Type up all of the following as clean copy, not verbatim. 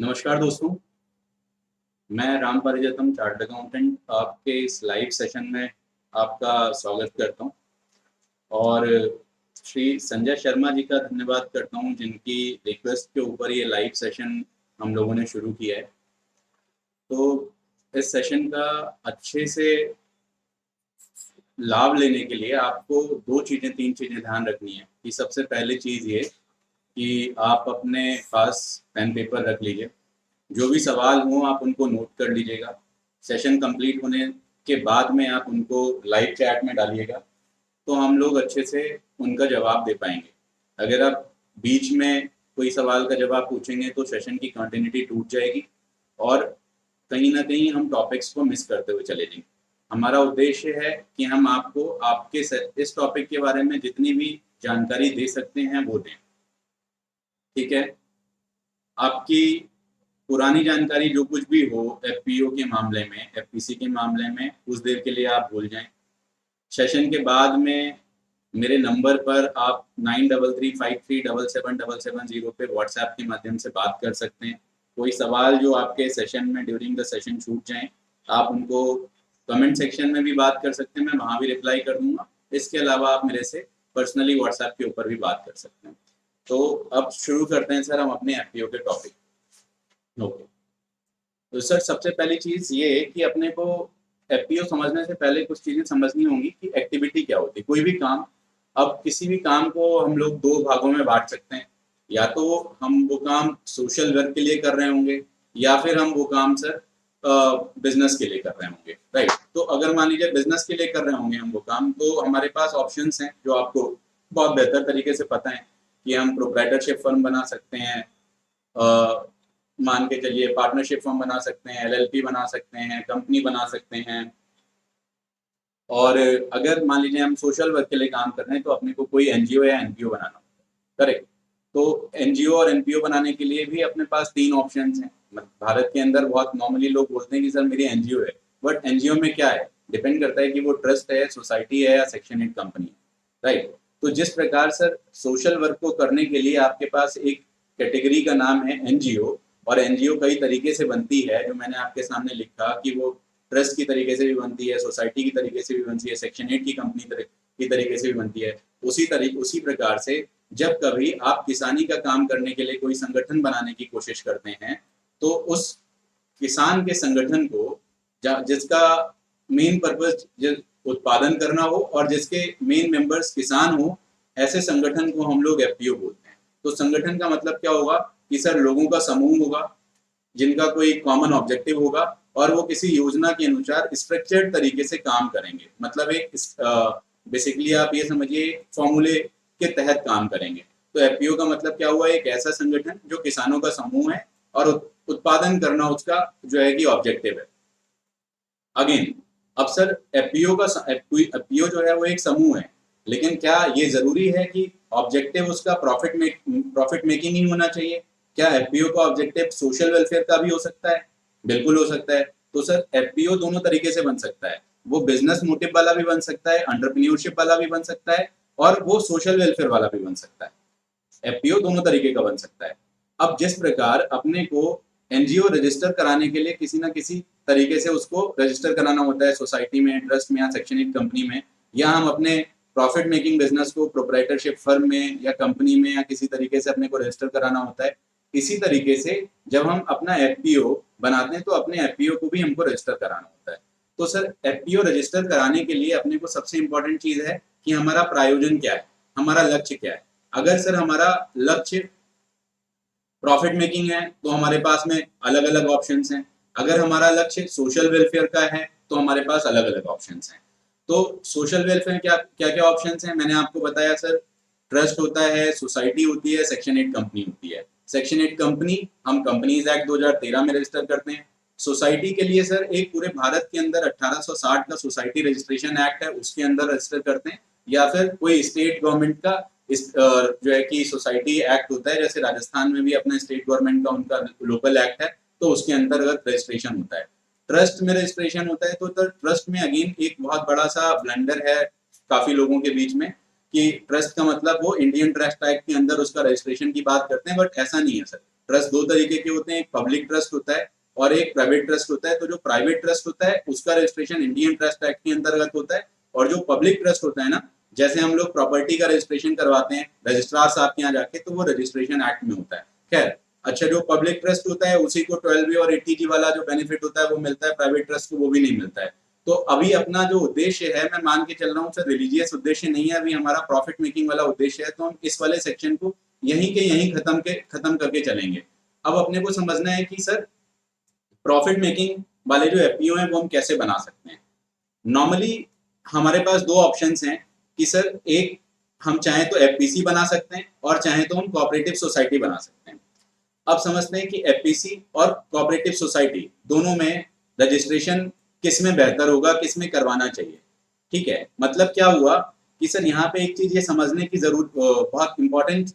नमस्कार दोस्तों, मैं राम परिजतम चार्टर्ड अकाउंटेंट आपके इस लाइव सेशन में आपका स्वागत करता हूं और श्री संजय शर्मा जी का धन्यवाद करता हूं जिनकी रिक्वेस्ट के ऊपर ये लाइव सेशन हम लोगों ने शुरू किया है। तो इस सेशन का अच्छे से लाभ लेने के लिए आपको तीन चीज़ें ध्यान रखनी है कि सबसे पहली चीज़ ये कि आप अपने पास पेन पेपर रख लीजिए। जो भी सवाल हों आप उनको नोट कर लीजिएगा। सेशन कंप्लीट होने के बाद में आप उनको लाइव चैट में डालिएगा, तो हम लोग अच्छे से उनका जवाब दे पाएंगे। अगर आप बीच में कोई सवाल का जवाब पूछेंगे तो सेशन की कंटिन्यूटी टूट जाएगी और कहीं ना कहीं हम टॉपिक्स को मिस करते हुए चले जाएंगे। हमारा उद्देश्य है कि हम आपको आपके इस टॉपिक के बारे में जितनी भी जानकारी दे सकते हैं वो दें। ठीक है, आपकी पुरानी जानकारी जो कुछ भी हो एफपीओ के मामले में, एफपीसी के मामले में, उस देर के लिए आप भूल जाएं। सेशन के बाद में मेरे नंबर पर आप 9335377770 पे व्हाट्सएप के माध्यम से बात कर सकते हैं। कोई सवाल जो आपके सेशन में ड्यूरिंग द सेशन छूट जाएं, आप उनको कमेंट सेक्शन में भी बात कर सकते हैं, मैं वहाँ भी रिप्लाई कर दूंगा। इसके अलावा आप मेरे से पर्सनली व्हाट्सएप के ऊपर भी बात कर सकते हैं। तो अब शुरू करते हैं सर हम अपने एफपीओ के टॉपिक। ओके, तो सर सबसे पहली चीज़ ये कि अपने को एफपीओ समझने से पहले कुछ चीज़ें समझनी होंगी कि एक्टिविटी क्या होती है। कोई भी काम, अब किसी भी काम को हम लोग दो भागों में बांट सकते हैं। या तो हम वो काम सोशल वर्क के लिए कर रहे होंगे या फिर हम वो काम सर बिजनेस के लिए कर रहे होंगे, राइट। तो अगर मान लीजिए बिजनेस के लिए कर रहे होंगे हम वो काम, तो हमारे पास ऑप्शंस हैं जो आपको बहुत बेहतर तरीके से पता है कि हम प्रोप्राइटरशिप फर्म बना सकते हैं, मान के चलिए पार्टनरशिप फर्म बना सकते हैं, एलएलपी बना सकते हैं, कंपनी बना सकते हैं। और अगर मान लीजिए हम सोशल वर्क के लिए काम कर रहे हैं तो अपने को कोई एनजीओ या एनपीओ बनाना होता है, करेक्ट। तो एनजीओ और एनपीओ बनाने के लिए भी अपने पास तीन ऑप्शंस हैं। भारत के अंदर बहुत नॉर्मली लोग बोलते हैं कि सर मेरी एनजीओ है, बट एनजीओ में क्या है, डिपेंड करता है कि वो ट्रस्ट है, सोसाइटी है या सेक्शन 8 कंपनी है, राइट। तो जिस प्रकार सर सोशल वर्क को करने के लिए आपके पास एक कैटेगरी का नाम है एनजीओ, और एनजीओ कई तरीके से बनती है, जो मैंने आपके सामने लिखा कि वो ट्रस्ट की तरीके से भी बनती है, सोसाइटी की तरीके से भी बनती है, सेक्शन 8 की कंपनी की तरीके से भी बनती है। उसी प्रकार से जब कभी आप किसानी का काम करने के लिए कोई संगठन बनाने की कोशिश करते हैं, तो उस किसान के संगठन को जिसका मेन पर्पज उत्पादन करना हो और जिसके मेन मेंबर्स किसान हो, ऐसे संगठन को हम लोग एफपीओ बोलते हैं। तो संगठन का मतलब क्या होगा कि सर लोगों का समूह होगा जिनका कोई कॉमन ऑब्जेक्टिव होगा और वो किसी योजना के अनुसार स्ट्रक्चर्ड तरीके से काम करेंगे। मतलब एक बेसिकली आप ये समझिए फॉर्मूले के तहत काम करेंगे। तो एफपीओ का मतलब क्या हुआ, एक ऐसा संगठन जो किसानों का समूह है और उत्पादन करना उसका जो है कि ऑब्जेक्टिव है। अगेन, अब सर एफपीओ जो है वो एक समूह है, लेकिन क्या ये जरूरी है कि ऑब्जेक्टिव उसका प्रॉफिट मेकिंग ही होना चाहिए? क्या एफपीओ का ऑब्जेक्टिव सोशल वेलफेयर का भी हो सकता है? बिल्कुल हो सकता है। तो सर एफपीओ दोनों तरीके से बन सकता है, वो बिजनेस मोटिव वाला भी बन सकता है, एंटरप्रेन्योरशिप वाला भी बन सकता है, और वो सोशल वेलफेयर वाला भी बन सकता है। एफपीओ दोनों तरीके का बन सकता है। अब जिस प्रकार अपने को एनजीओ रजिस्टर कराने के लिए किसी ना किसी तरीके से उसको रजिस्टर कराना होता है, सोसाइटी में, ट्रस्ट में या सेक्शन 8 कंपनी में, या हम अपने प्रॉफिट मेकिंग बिजनेस को प्रोप्राइटरशिप फर्म में या कंपनी में या किसी तरीके से अपने को रजिस्टर कराना होता है, इसी तरीके से जब हम अपना एफपीओ बनाते हैं तो अपने एफपीओ को भी हमको रजिस्टर कराना होता है। तो सर एफपीओ रजिस्टर कराने के लिए अपने को सबसे इंपॉर्टेंट चीज है कि हमारा प्रायोजन क्या है, हमारा लक्ष्य क्या है। अगर सर हमारा लक्ष्य प्रॉफिट मेकिंग है तो हमारे पास में अलग अलग ऑप्शंस हैं। अगर हमारा लक्ष्य सोशल वेलफेयर का है तो हमारे पास अलग अलग ऑप्शंस हैं। तो सोशल वेलफेयर क्या क्या क्या ऑप्शंस हैं मैंने आपको बताया सर। ट्रस्ट होता है, सोसाइटी होती है, सेक्शन 8 कंपनी होती है। सेक्शन 8 कंपनी हम कंपनीज एक्ट 2013 में रजिस्टर करते हैं। सोसाइटी के लिए सर एक पूरे भारत के अंदर 1860 का सोसाइटी रजिस्ट्रेशन एक्ट है, उसके अंदर रजिस्टर करते हैं, या फिर कोई स्टेट गवर्नमेंट का जो है कि सोसाइटी एक्ट होता है, जैसे राजस्थान में भी अपना स्टेट गवर्नमेंट का उनका लोकल एक्ट है, तो उसके अंतर्गत रजिस्ट्रेशन होता है। ट्रस्ट में रजिस्ट्रेशन होता है, तो ट्रस्ट में अगेन एक बहुत बड़ा सा ब्लंडर है काफी लोगों के बीच में कि ट्रस्ट का मतलब वो इंडियन ट्रस्ट एक्ट के अंदर उसका रजिस्ट्रेशन की बात करते हैं, बट ऐसा नहीं है सर। ट्रस्ट दो तरीके के होते हैं, एक पब्लिक ट्रस्ट होता है और एक प्राइवेट ट्रस्ट होता है। तो जो प्राइवेट ट्रस्ट होता है उसका रजिस्ट्रेशन इंडियन ट्रस्ट एक्ट के अंतर्गत होता है, और जो पब्लिक ट्रस्ट होता है ना, जैसे हम लोग प्रॉपर्टी का रजिस्ट्रेशन करवाते हैं रजिस्ट्रार साहब के यहाँ जाके, तो वो रजिस्ट्रेशन एक्ट में होता है। खैर, अच्छा, जो पब्लिक ट्रस्ट होता है उसी को 12B और 80G वाला जो बेनिफिट होता है वो मिलता है, प्राइवेट ट्रस्ट को वो भी नहीं मिलता है। तो अभी अपना जो उद्देश्य है, मैं मान के चल रहा हूँ सर, रिलीजियस उद्देश्य नहीं है, अभी हमारा प्रॉफिट मेकिंग वाला उद्देश्य है। तो हम इस वाले सेक्शन को यहीं के यहीं खत्म करके चलेंगे। अब अपने को समझना है कि सर प्रॉफिट मेकिंग वाले जो एफपीओ हैं वो हम कैसे बना सकते हैं। नॉर्मली हमारे पास दो ऑप्शंस हैं कि सर, एक हम चाहें तो एफपीसी बना सकते हैं और चाहें तो हम कोऑपरेटिव सोसाइटी बना सकते हैं। अब समझते हैं कि एफपीसी और कोऑपरेटिव सोसाइटी दोनों में रजिस्ट्रेशन किस में बेहतर होगा, किस में करवाना चाहिए। ठीक है, मतलब क्या हुआ कि सर यहाँ पे एक चीज ये समझने की जरूरत, बहुत इंपॉर्टेंट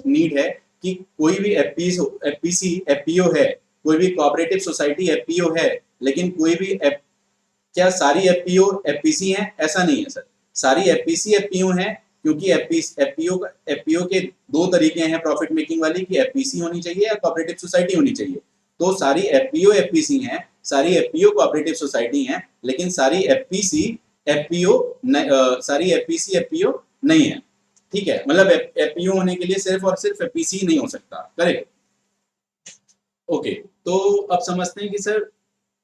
नीड है कि कोई भी एफपीसी एफपीओ है, कोई भी कोऑपरेटिव सोसाइटी एफपीओ है, लेकिन कोई भी क्या सारी एफपीओ एफपीसी हैं? ऐसा नहीं है सर, सारी एफपीसी एफपीओ हैं, क्योंकि एफपीओ के दो तरीके हैं प्रॉफिट मेकिंग वाली, कि एफपीसी होनी चाहिए या कोऑपरेटिव सोसाइटी होनी चाहिए। तो सारी एफपीओ एफपीसी हैं, सारी एफपीओ कोऑपरेटिव सोसाइटी हैं, लेकिन सारी एफपीसी एफपीओ नहीं है। ठीक है, मतलब एफपीओ होने के लिए सिर्फ और सिर्फ एफपीसी नहीं हो सकता। Correct, okay. तो अब समझते हैं कि सर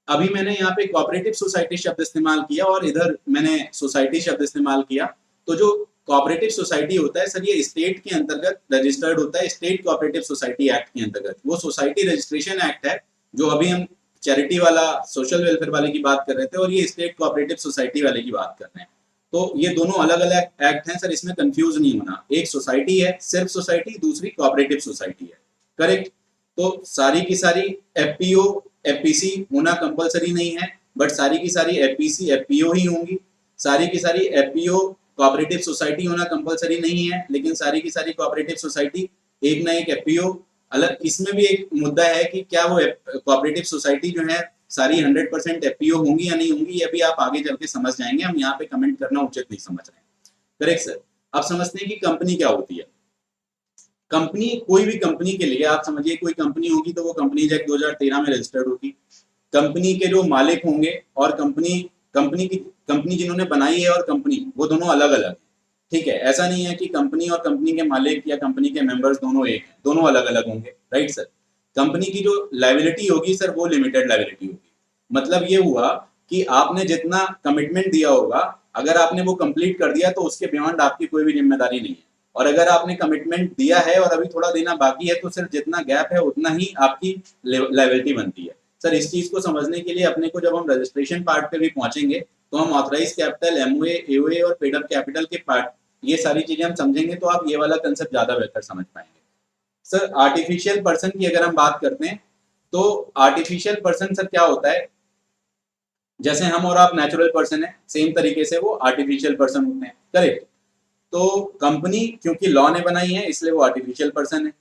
अभी मैंने यहाँ पे कोऑपरेटिव सोसाइटी शब्द इस्तेमाल किया और इधर मैंने सोसाइटी शब्द इस्तेमाल किया। तो जो कोऑपरेटिव सोसाइटी होता है सर, ये स्टेट के अंतर्गत रजिस्टर्ड होता है, स्टेट कोऑपरेटिव सोसाइटी एक्ट के अंतर्गत। वो सोसाइटी रजिस्ट्रेशन एक्ट है जो अभी हम चैरिटी वाला, सोशल वेलफेयर वाले की बात कर रहे थे, और ये स्टेट कोऑपरेटिव सोसाइटी वाले की बात कर रहे हैं। तो ये दोनों अलग अलग एक्ट हैं सर, इसमें कंफ्यूज नहीं होना। एक सोसाइटी है सिर्फ सोसाइटी, दूसरी कोऑपरेटिव सोसाइटी है। करेक्ट। तो सारी की सारी एफपीओ एफपीसी होना कंपलसरी नहीं है, बट सारी की सारी एफपीसी एफपीओ ही होंगी। सारी की सारी एफपीओ कोऑपरेटिव सोसाइटी होना कंपलसरी नहीं है, लेकिन सारी की सारी कोऑपरेटिव सोसाइटी एक ना एक एफपीओ अलग। इसमें भी एक मुद्दा है कि क्या वो कोऑपरेटिव सोसाइटी जो है सारी 100% एफपीओ होंगी या नहीं होंगी, ये भी आप आगे चल के समझ जाएंगे। हम यहाँ पे कमेंट करना उचित नहीं समझ रहे हैं। Correct sir. अब समझते हैं कि कंपनी क्या होती है। कंपनी, कोई भी कंपनी के लिए आप समझिए, कोई कंपनी होगी तो वो कंपनीज एक्ट 2013 में रजिस्टर्ड होगी। कंपनी के जो मालिक होंगे और कंपनी जिन्होंने बनाई है और कंपनी, वो दोनों अलग अलग हैं। ठीक है, ऐसा नहीं है कि कंपनी और कंपनी के मालिक या कंपनी के मेंबर्स दोनों एक हैं, दोनों अलग अलग होंगे। Right sir. कंपनी की जो लायबिलिटी होगी सर, वो लिमिटेड लायबिलिटी होगी। मतलब ये हुआ कि आपने जितना कमिटमेंट दिया होगा, अगर आपने वो कंप्लीट कर दिया तो उसके बियॉन्ड आपकी कोई भी जिम्मेदारी नहीं है। और अगर आपने कमिटमेंट दिया है और अभी थोड़ा देना बाकी है, तो सिर्फ जितना गैप है उतना ही आपकी लायबिलिटी बनती है। सर इस चीज को समझने के लिए अपने को, जब हम रजिस्ट्रेशन पार्ट पे भी पहुंचेंगे, तो हम ऑथराइज कैपिटल, एमओए, एओए और पेड अप कैपिटल के पार्ट, ये सारी चीजें हम समझेंगे, तो आप ये वाला कंसेप्ट ज्यादा बेहतर समझ पाएंगे। सर आर्टिफिशियल पर्सन की अगर हम बात करते हैं, तो आर्टिफिशियल पर्सन सर क्या होता है, जैसे हम और आप नेचुरल पर्सन है, सेम तरीके से वो आर्टिफिशियल पर्सन होते हैं। करेक्ट। तो कंपनी क्योंकि लॉ ने बनाई है इसलिए वो आर्टिफिशियल पर्सन है,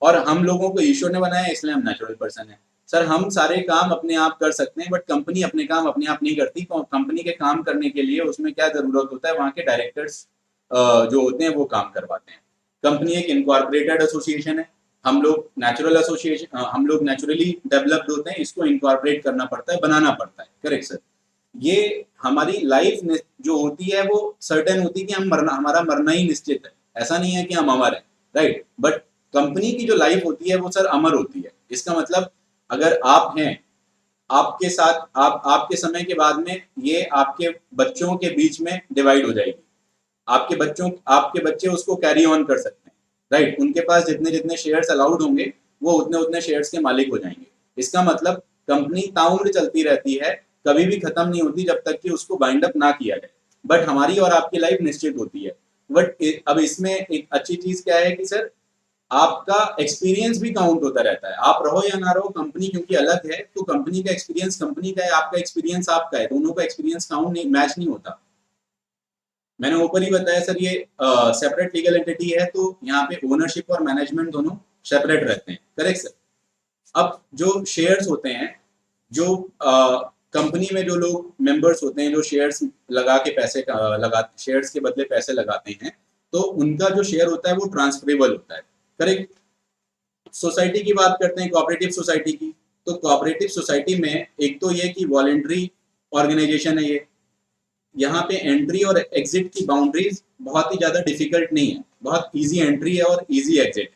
और हम लोगों को ईश्वर ने बनाया है इसलिए हम नेचुरल पर्सन है। सर हम सारे काम अपने आप कर सकते हैं, बट कंपनी अपने काम अपने आप नहीं करती। कंपनी के काम करने के लिए उसमें क्या जरूरत होता है, वहाँ के डायरेक्टर्स जो होते हैं वो काम करवाते हैं। कंपनी एक इनकॉर्पोरेटेड एसोसिएशन है, हम लोग नेचुरल एसोसिएशन, हम लोग नेचुरली डेवलप्ड होते हैं, इसको इनकॉर्पोरेट करना पड़ता है, बनाना पड़ता है। Correct sir. ये हमारी लाइफ जो होती है वो सर्टेन होती है कि हमारा मरना ही निश्चित है, ऐसा नहीं है कि हम अमर हैं। राइट। बट कंपनी की जो लाइफ होती है वो सर अमर होती है। इसका मतलब अगर आप हैं, आपके साथ आपके समय के बाद में ये आपके बच्चों के बीच में डिवाइड हो जाएगी। आपके बच्चे उसको कैरी ऑन कर सकते हैं। राइट। उनके पास जितने जितने शेयर्स अलाउड होंगे वो उतने उतने शेयर्स के मालिक हो जाएंगे। इसका मतलब कंपनी ताउम्र चलती रहती है, कभी भी खत्म नहीं होती जब तक कि उसको बाइंड अप ना किया जाए। बट हमारी और आपकी लाइफ निश्चित होती है। बट अब इसमें एक अच्छी चीज क्या है कि सर आपका एक्सपीरियंस भी काउंट होता रहता है। आप रहो या ना रहो, कंपनी क्योंकि अलग है, तो कंपनी का एक्सपीरियंस कंपनी का है, आपका एक्सपीरियंस आपका है, दोनों का एक्सपीरियंस काउंट नहीं, मैच नहीं होता। मैंने ऊपर ही बताया सर, ये सेपरेट लीगल एंटिटी है, तो यहाँ पे ओनरशिप और मैनेजमेंट दोनों सेपरेट रहते हैं। Correct sir. अब जो शेयर्स होते हैं, जो कंपनी में जो लोग मेंबर्स होते हैं, जो शेयर्स लगा के शेयर्स के बदले पैसे लगाते हैं, तो उनका जो शेयर होता है वो ट्रांसफरेबल होता है। करेक्ट। सोसाइटी की बात करते हैं, कोऑपरेटिव सोसाइटी की। तो कोऑपरेटिव सोसाइटी में एक तो ये कि वॉलेंट्री ऑर्गेनाइजेशन है ये, यहाँ पे एंट्री और एग्जिट की बाउंड्रीज बहुत ही ज़्यादा डिफिकल्ट नहीं है, बहुत इजी एंट्री है और इजी एग्जिट।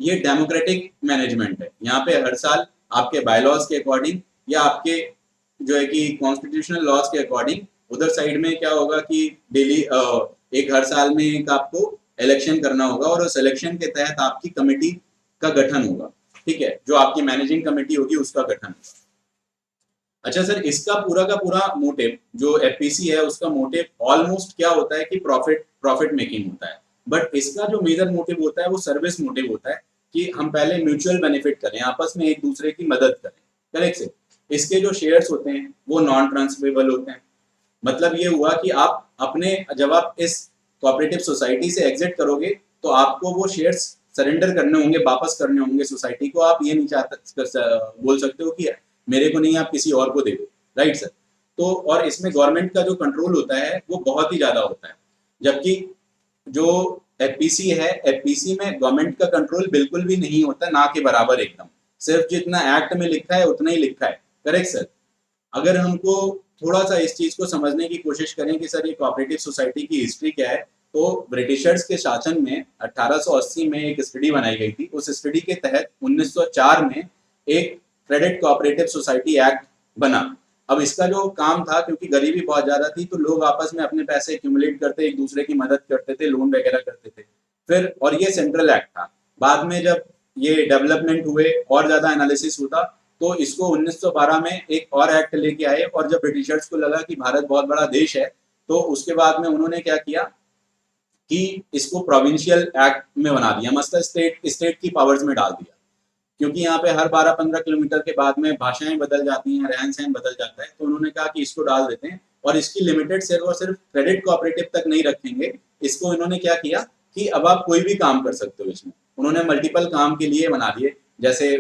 ये डेमोक्रेटिक मैनेजमेंट है, यहाँ पे हर साल आपके बायलॉज के अकॉर्डिंग या आपके जो है कि कॉन्स्टिट्यूशनल लॉज के अकॉर्डिंग उधर साइड में क्या होगा कि डेली एक हर साल में एक आपको इलेक्शन करना होगा और उस इलेक्शन के तहत आपकी कमेटी का गठन होगा, ठीक है, जो आपकी मैनेजिंग कमेटी होगी उसका गठन होगा। अच्छा सर, इसका पूरा का पूरा मोटिव जो एफपीसी है उसका मोटिव ऑलमोस्ट क्या होता है कि प्रॉफिट मेकिंग होता है, बट इसका जो मेजर मोटिव होता है वो सर्विस मोटिव होता है कि हम पहले म्यूचुअल बेनिफिट करें, आपस में एक दूसरे की मदद करें। Correct sir. इसके जो शेयर्स होते हैं वो नॉन ट्रांसफरेबल होते हैं। मतलब ये हुआ कि आप अपने जब आप इस कोऑपरेटिव सोसाइटी से एग्जिट करोगे तो आपको वो शेयर्स सरेंडर करने होंगे, वापस करने होंगे सोसाइटी को। आप ये नहीं बोल सकते हो कि मेरे को नहीं, आप किसी और को दे दो, राइट सर। तो और इसमें गवर्नमेंट का जो कंट्रोल होता है वो बहुत ही ज्यादा होता है, जबकि जो एफपीसी है, एफपीसी में गवर्नमेंट का कंट्रोल बिल्कुल भी नहीं होता, ना के बराबर एकदम। सिर्फ जितना एक्ट में लिखा है उतना ही लिखा है। Correct sir. अगर हमको थोड़ा सा इस चीज को समझने की कोशिश करें कि सर ये कोऑपरेटिव सोसाइटी की हिस्ट्री क्या है, तो ब्रिटिशर्स के शासन में 1880 में एक स्टडी बनाई गई थी। उस स्टडी के तहत 1904 में एक क्रेडिट कोऑपरेटिव सोसाइटी एक्ट बना। अब इसका जो काम था, क्योंकि गरीबी बहुत ज्यादा थी तो लोग आपस में अपने पैसे एक्यूमुलेट करते, एक दूसरे की मदद करते थे, लोन वगैरह करते थे। फिर और ये सेंट्रल एक्ट था। बाद में जब ये डेवलपमेंट हुए और ज्यादा एनालिसिस होता तो इसको 1912 में एक और एक्ट लेके आए, और जब ब्रिटिशर्स को लगा कि भारत बहुत बड़ा देश है तो उसके बाद में उन्होंने क्या किया कि इसको प्रोविंशियल एक्ट में बना दिया, मतलब स्टेट की पावर्स में डाल दिया। क्योंकि यहाँ पे हर 12-15 किलोमीटर के बाद में भाषाएं बदल जाती हैं, रहन सहन बदल जाता है, तो उन्होंने कहा कि इसको डाल देते हैं। और इसकी लिमिटेड सिर्फ और सिर्फ क्रेडिट कोऑपरेटिव तक नहीं रखेंगे, इसको इन्होंने क्या किया कि अब आप कोई भी काम कर सकते हो इसमें। उन्होंने मल्टीपल काम के लिए बना दिए, जैसे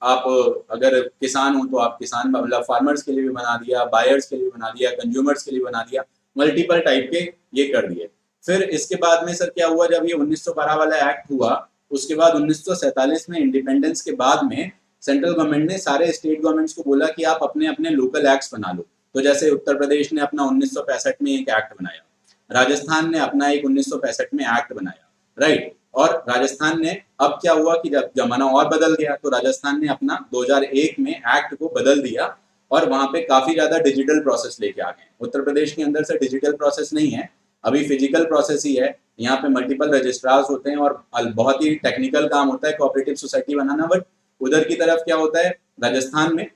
आप अगर किसान हो तो आप किसान, मतलब फार्मर्स के लिए भी बना दिया, बायर्स के लिए बना दिया, कंज्यूमर्स के लिए बना दिया, मल्टीपल टाइप के ये कर दिए। फिर इसके बाद में सर क्या हुआ, जब ये 1912 वाला एक्ट हुआ, उसके बाद 1947 में इंडिपेंडेंस के बाद में सेंट्रल गवर्नमेंट ने सारे स्टेट गवर्नमेंट्स को बोला कि आप अपने अपने लोकल एक्ट्स बना लो। तो जैसे उत्तर प्रदेश ने अपना 1965 में एक एक्ट बनाया, राजस्थान ने अपना एक 1965 में एक्ट बनाया, राइट। और राजस्थान ने अब क्या हुआ कि जब जमाना और बदल गया तो राजस्थान ने अपना 2001 में एक्ट को बदल दिया और वहां पे काफी ज्यादा डिजिटल प्रोसेस लेके आ गए। उत्तर प्रदेश के अंदर से डिजिटल प्रोसेस नहीं है, अभी फिजिकल प्रोसेस ही है। यहाँ पे मल्टीपल रजिस्ट्रार्स होते हैं और बहुत ही टेक्निकल काम होता है कोऑपरेटिव सोसाइटी बनाना। बट उधर की तरफ क्या होता है राजस्थान में,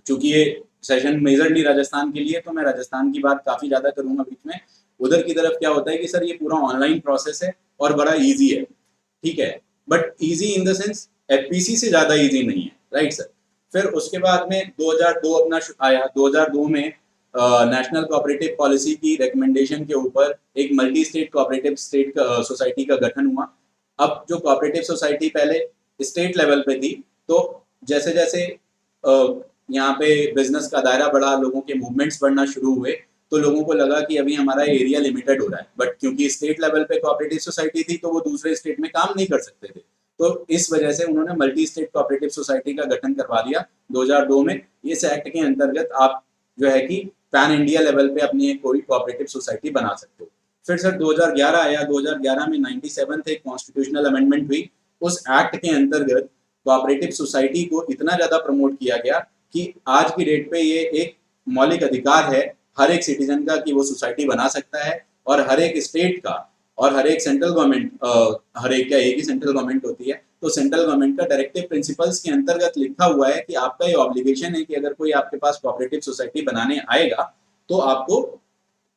चूंकि ये सेशन मेजरली राजस्थान के लिए, तो मैं राजस्थान की बात काफी ज्यादा करूंगा बीच में। उधर की तरफ क्या होता है कि सर ये पूरा ऑनलाइन प्रोसेस है और बड़ा इजी है, ठीक है, but easy in the sense FPC से ज्यादा इजी नहीं है, राइट सर। फिर उसके बाद में 2002 अपना आया। 2002 में नेशनल कोऑपरेटिव पॉलिसी की रिकमेंडेशन के ऊपर एक multi state cooperative state society का गठन हुआ। अब जो कोऑपरेटिव सोसाइटी पहले स्टेट लेवल पे थी, तो जैसे जैसे यहाँ पे बिजनेस का दायरा बढ़ा, लोगों के मूवमेंट्स बढ़ना शुरू हुए, तो लोगों को लगा कि अभी हमारा एरिया लिमिटेड हो रहा है। बट क्योंकि स्टेट लेवल पे कोऑपरेटिव सोसाइटी थी तो वो दूसरे स्टेट में काम नहीं कर सकते थे, तो इस वजह से उन्होंने मल्टी स्टेट कोऑपरेटिव सोसाइटी का गठन करवा दिया 2002 में। इस एक्ट के अंतर्गत आप जो है कि पैन इंडिया लेवल पे अपनी एक कोई कोऑपरेटिव सोसाइटी बना सकते हो। फिर सर 2011 आया। 2011 में 97th एक कॉन्स्टिट्यूशनल अमेंडमेंट हुई। उस एक्ट के अंतर्गत कोऑपरेटिव सोसाइटी को इतना ज्यादा प्रमोट किया गया कि आज की डेट पे ये एक मौलिक अधिकार है हर एक सिटीजन का कि वो सोसाइटी बना सकता है। और हर एक स्टेट का और हर एक सेंट्रल गवर्नमेंट, हर एक क्या एक ही सेंट्रल गवर्नमेंट होती है, तो सेंट्रल गवर्नमेंट का डायरेक्टिव प्रिंसिपल्स के अंतर्गत लिखा हुआ है कि आपका ये ऑब्लिगेशन है कि अगर कोई आपके पास कोऑपरेटिव सोसाइटी बनाने आएगा तो आपको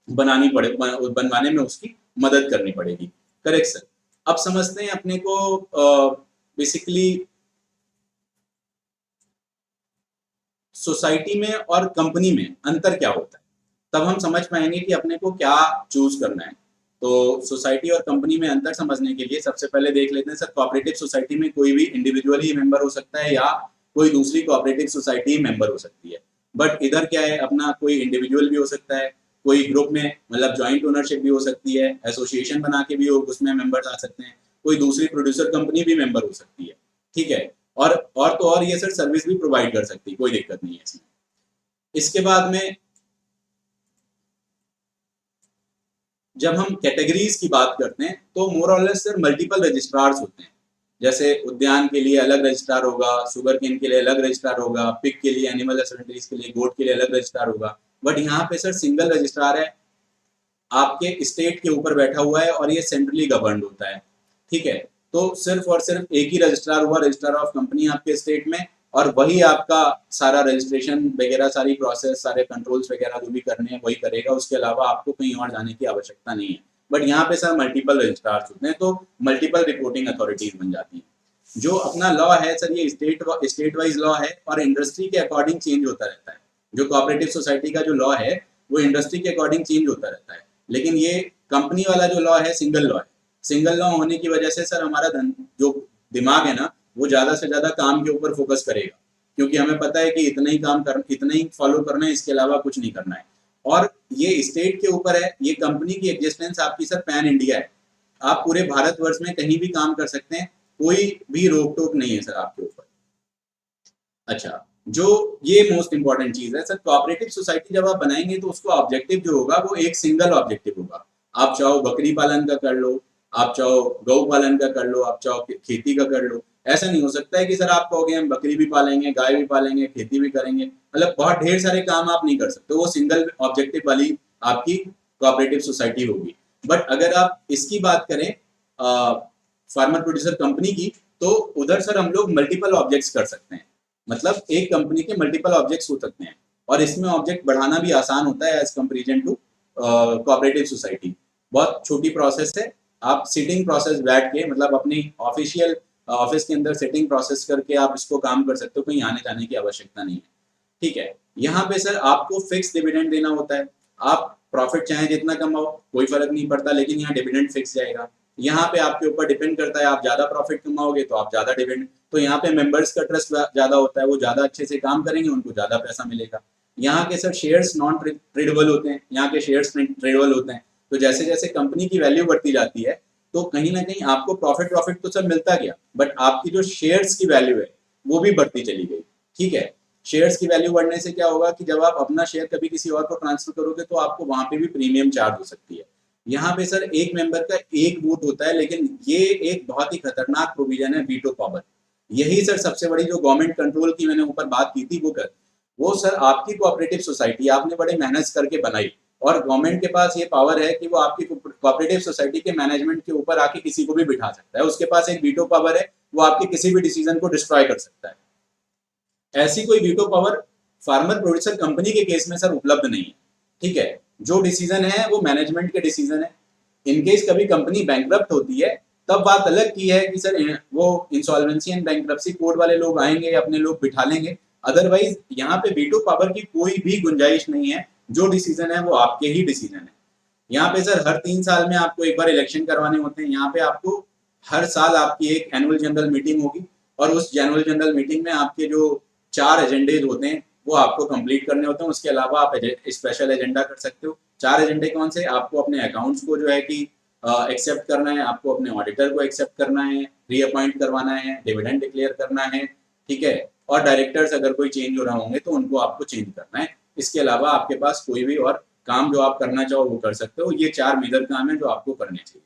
बनवाने में उसकी मदद करनी पड़ेगी। Correct sir. अब समझते हैं अपने को बेसिकली सोसाइटी में और कंपनी में अंतर क्या होता है, तब हम समझ पाएंगे कि अपने को क्या चूज करना है। तो सोसाइटी और कंपनी में अंतर समझने के लिए सबसे पहले देख लेते हैं सर, कोऑपरेटिव सोसाइटी में कोई भी इंडिविजुअली मेंबर हो सकता है या कोई दूसरी कोऑपरेटिव सोसाइटी मेंबर हो सकती है। बट इधर क्या है, अपना कोई इंडिविजुअल भी हो सकता है, कोई ग्रुप में मतलब ज्वाइंट ओनरशिप भी हो सकती है, एसोसिएशन बना के भी उसमें मेंबर्स आ सकते हैं, कोई दूसरी प्रोड्यूसर कंपनी भी मेंबर हो सकती है, ठीक है। और तो और ये सर सर्विस भी प्रोवाइड कर सकती है, कोई दिक्कत नहीं है इसमें। इसके बाद में जब हम कैटेगरीज की बात करते हैं तो मोर और लेस सर मल्टीपल रजिस्ट्रार्स होते हैं। जैसे उद्यान के लिए अलग रजिस्ट्रार होगा, शुगर केन के लिए अलग रजिस्ट्रार होगा, पिग के लिए, एनिमल हस्बेंड्रीज के लिए, गोट के लिए अलग रजिस्ट्रार होगा। बट यहाँ पे सर सिंगल रजिस्ट्रार है, आपके स्टेट के ऊपर बैठा हुआ है और ये सेंट्रली गवर्नड होता है। ठीक है, तो सिर्फ और सिर्फ एक ही रजिस्ट्रार हुआ, रजिस्ट्रार ऑफ कंपनी आपके स्टेट में, और वही आपका सारा रजिस्ट्रेशन वगैरह, सारी प्रोसेस, सारे कंट्रोल्स वगैरह जो भी करने हैं वही करेगा। उसके अलावा आपको कहीं और जाने की आवश्यकता नहीं है। बट यहाँ पे सर मल्टीपल रजिस्ट्रार्स होते हैं, तो मल्टीपल रिपोर्टिंग अथॉरिटीज बन जाती हैं। जो अपना लॉ है सर ये स्टेट वाइज लॉ है और इंडस्ट्री के अकॉर्डिंग चेंज होता रहता है। जो कोऑपरेटिव सोसाइटी का जो लॉ है वो इंडस्ट्री के अकॉर्डिंग चेंज होता रहता है, लेकिन ये कंपनी वाला जो लॉ है सिंगल लॉ है। सिंगल लॉ होने की वजह से सर हमारा जो दिमाग है ना वो ज्यादा से ज्यादा काम के ऊपर फोकस करेगा, क्योंकि हमें पता है कि इतना ही फॉलो करना है, इसके अलावा कुछ नहीं करना है। और ये स्टेट के ऊपर है, ये कंपनी की एग्जिस्टेंस आपकी सर पैन इंडिया है। आप पूरे भारतवर्ष में कहीं भी काम कर सकते हैं, कोई भी रोक टोक नहीं है सर आपके ऊपर। अच्छा, जो ये मोस्ट इंपॉर्टेंट चीज है सर, कोऑपरेटिव सोसाइटी जब आप बनाएंगे तो उसको ऑब्जेक्टिव जो होगा वो एक सिंगल ऑब्जेक्टिव होगा। आप चाहो बकरी पालन का कर लो, आप चाहो गौ पालन का कर लो, आप चाहो खेती का कर लो। ऐसा नहीं हो सकता है कि सर आप कहोगे हम बकरी भी पालेंगे, गाय भी पालेंगे, खेती भी करेंगे, मतलब बहुत ढेर सारे काम आप नहीं कर सकते। वो सिंगल ऑब्जेक्टिव वाली आपकी कोऑपरेटिव सोसाइटी होगी। बट अगर आप इसकी बात करें फार्मर प्रोड्यूसर कंपनी की, तो उधर सर हम लोग मल्टीपल ऑब्जेक्ट्स कर सकते हैं। मतलब एक कंपनी के मल्टीपल ऑब्जेक्ट्स हो सकते हैं और इसमें ऑब्जेक्ट बढ़ाना भी आसान होता है as comparison to cooperative society. बहुत छोटी प्रोसेस है, आप सिटिंग प्रोसेस बैठ के, मतलब अपनी ऑफिशियल ऑफिस के अंदर सेटिंग प्रोसेस करके आप इसको काम कर सकते हो, कहीं आने जाने की आवश्यकता नहीं है। ठीक है, यहाँ पे सर आपको फिक्स डिविडेंड देना होता है। आप प्रॉफिट चाहे जितना कमाओ कोई फर्क नहीं पड़ता, लेकिन यहाँ डिविडेंड फिक्स जाएगा। यहाँ पे आपके ऊपर डिपेंड करता है, आप ज्यादा प्रॉफिट कमाओगे तो आप ज्यादा डिविडेंड। तो यहाँ पे मेंबर्स का ट्रस्ट ज्यादा होता है, वो ज्यादा अच्छे से काम करेंगे, उनको ज्यादा पैसा मिलेगा। यहाँ के सर शेयर्स नॉन ट्रेडेबल होते हैं, यहाँ के शेयर्स ट्रेडेबल होते हैं। तो जैसे जैसे कंपनी की वैल्यू बढ़ती जाती है तो कहीं ना कहीं आपको प्रॉफिट तो सर मिलता गया, बट आपकी जो शेयर्स की वैल्यू है वो भी बढ़ती चली गई। ठीक है, शेयर्स की वैल्यू बढ़ने से क्या होगा कि जब आप अपना शेयर कभी किसी और को ट्रांसफर करोगे तो आपको वहां पे भी प्रीमियम चार्ज हो सकती है। यहाँ पे सर एक मेंबर का एक वोट होता है, लेकिन ये एक बहुत ही खतरनाक प्रोविजन है, वीटो पावर। यही सर सबसे बड़ी जो गवर्नमेंट कंट्रोल की मैंने ऊपर बात की थी वो सर आपकी कोऑपरेटिव सोसाइटी आपने बड़े मेहनत करके बनाई, और गवर्नमेंट के पास ये पावर है कि वो आपकी कोऑपरेटिव सोसाइटी के मैनेजमेंट के ऊपर आके किसी को भी बिठा सकता है। उसके पास एक वीटो पावर है, वो आपके किसी भी डिसीजन को डिस्ट्रॉय कर सकता है। ऐसी कोई veto power farmer producer company के केस में सर उपलब्ध नहीं है। ठीक है, जो डिसीजन है वो मैनेजमेंट के डिसीजन है। इनकेस कभी कंपनी बैंकरप्ट होती है तब बात अलग की है कि सर वो इंसॉल्वेंसी एंड बैंकरप्सी कोर्ट वाले लोग आएंगे, अपने लोग बिठा लेंगे। अदरवाइज यहाँ पे वीटो पावर की कोई भी गुंजाइश नहीं है, जो डिसीजन है वो आपके ही डिसीजन है। यहाँ पे सर हर 3 साल में आपको एक बार इलेक्शन करवाने होते हैं। यहाँ पे आपको हर साल आपकी एक एनुअल जनरल मीटिंग होगी, और उस एनुअल जनरल मीटिंग में आपके जो 4 एजेंडे होते हैं वो आपको कंप्लीट करने होते हैं। उसके अलावा आप स्पेशल एजेंडा कर सकते हो। 4 एजेंडे कौन से? आपको अपने अकाउंट्स को जो है कि एक्सेप्ट करना है, आपको अपने ऑडिटर को एक्सेप्ट करना है, रीअपॉइंट करवाना है, डिविडेंड डिक्लेयर करना है। ठीक है, और डायरेक्टर्स अगर कोई चेंज हो रहा होंगे तो उनको आपको चेंज करना है। इसके अलावा आपके पास कोई भी और काम जो आप करना चाहो वो कर सकते हो। ये 4 मेजर काम है जो आपको करने चाहिए।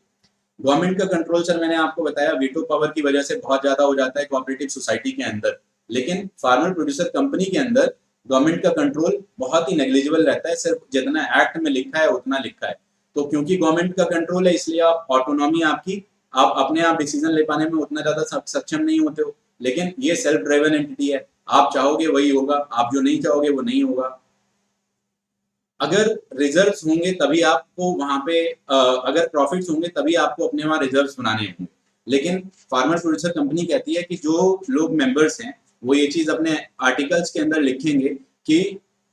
गवर्नमेंट का कंट्रोल सर मैंने आपको बताया वीटो पावर की वजह से बहुत ज्यादा हो जाता है कोऑपरेटिव सोसाइटी के अंदर, लेकिन फार्मर प्रोड्यूसर कंपनी के अंदर गवर्नमेंट का कंट्रोल बहुत ही नेग्लिजिबल रहता है। सिर्फ जितना एक्ट में लिखा है उतना लिखा है। तो क्योंकि गवर्नमेंट का कंट्रोल है इसलिए आप ऑटोनॉमी आपकी, आप अपने आप डिसीजन ले पाने में उतना ज्यादा सक्षम नहीं होते हो। लेकिन ये सेल्फ ड्राइवन एंटिटी है, आप चाहोगे वही होगा, आप जो नहीं चाहोगे वो नहीं होगा। अगर रिजर्व्स होंगे तभी आपको वहां पे अगर प्रॉफिट्स होंगे तभी आपको अपने वहां रिजर्व्स बनाने होंगे। लेकिन फार्मर प्रोड्यूसर कंपनी कहती है कि जो लोग मेंबर्स हैं वो ये चीज अपने आर्टिकल्स के अंदर लिखेंगे कि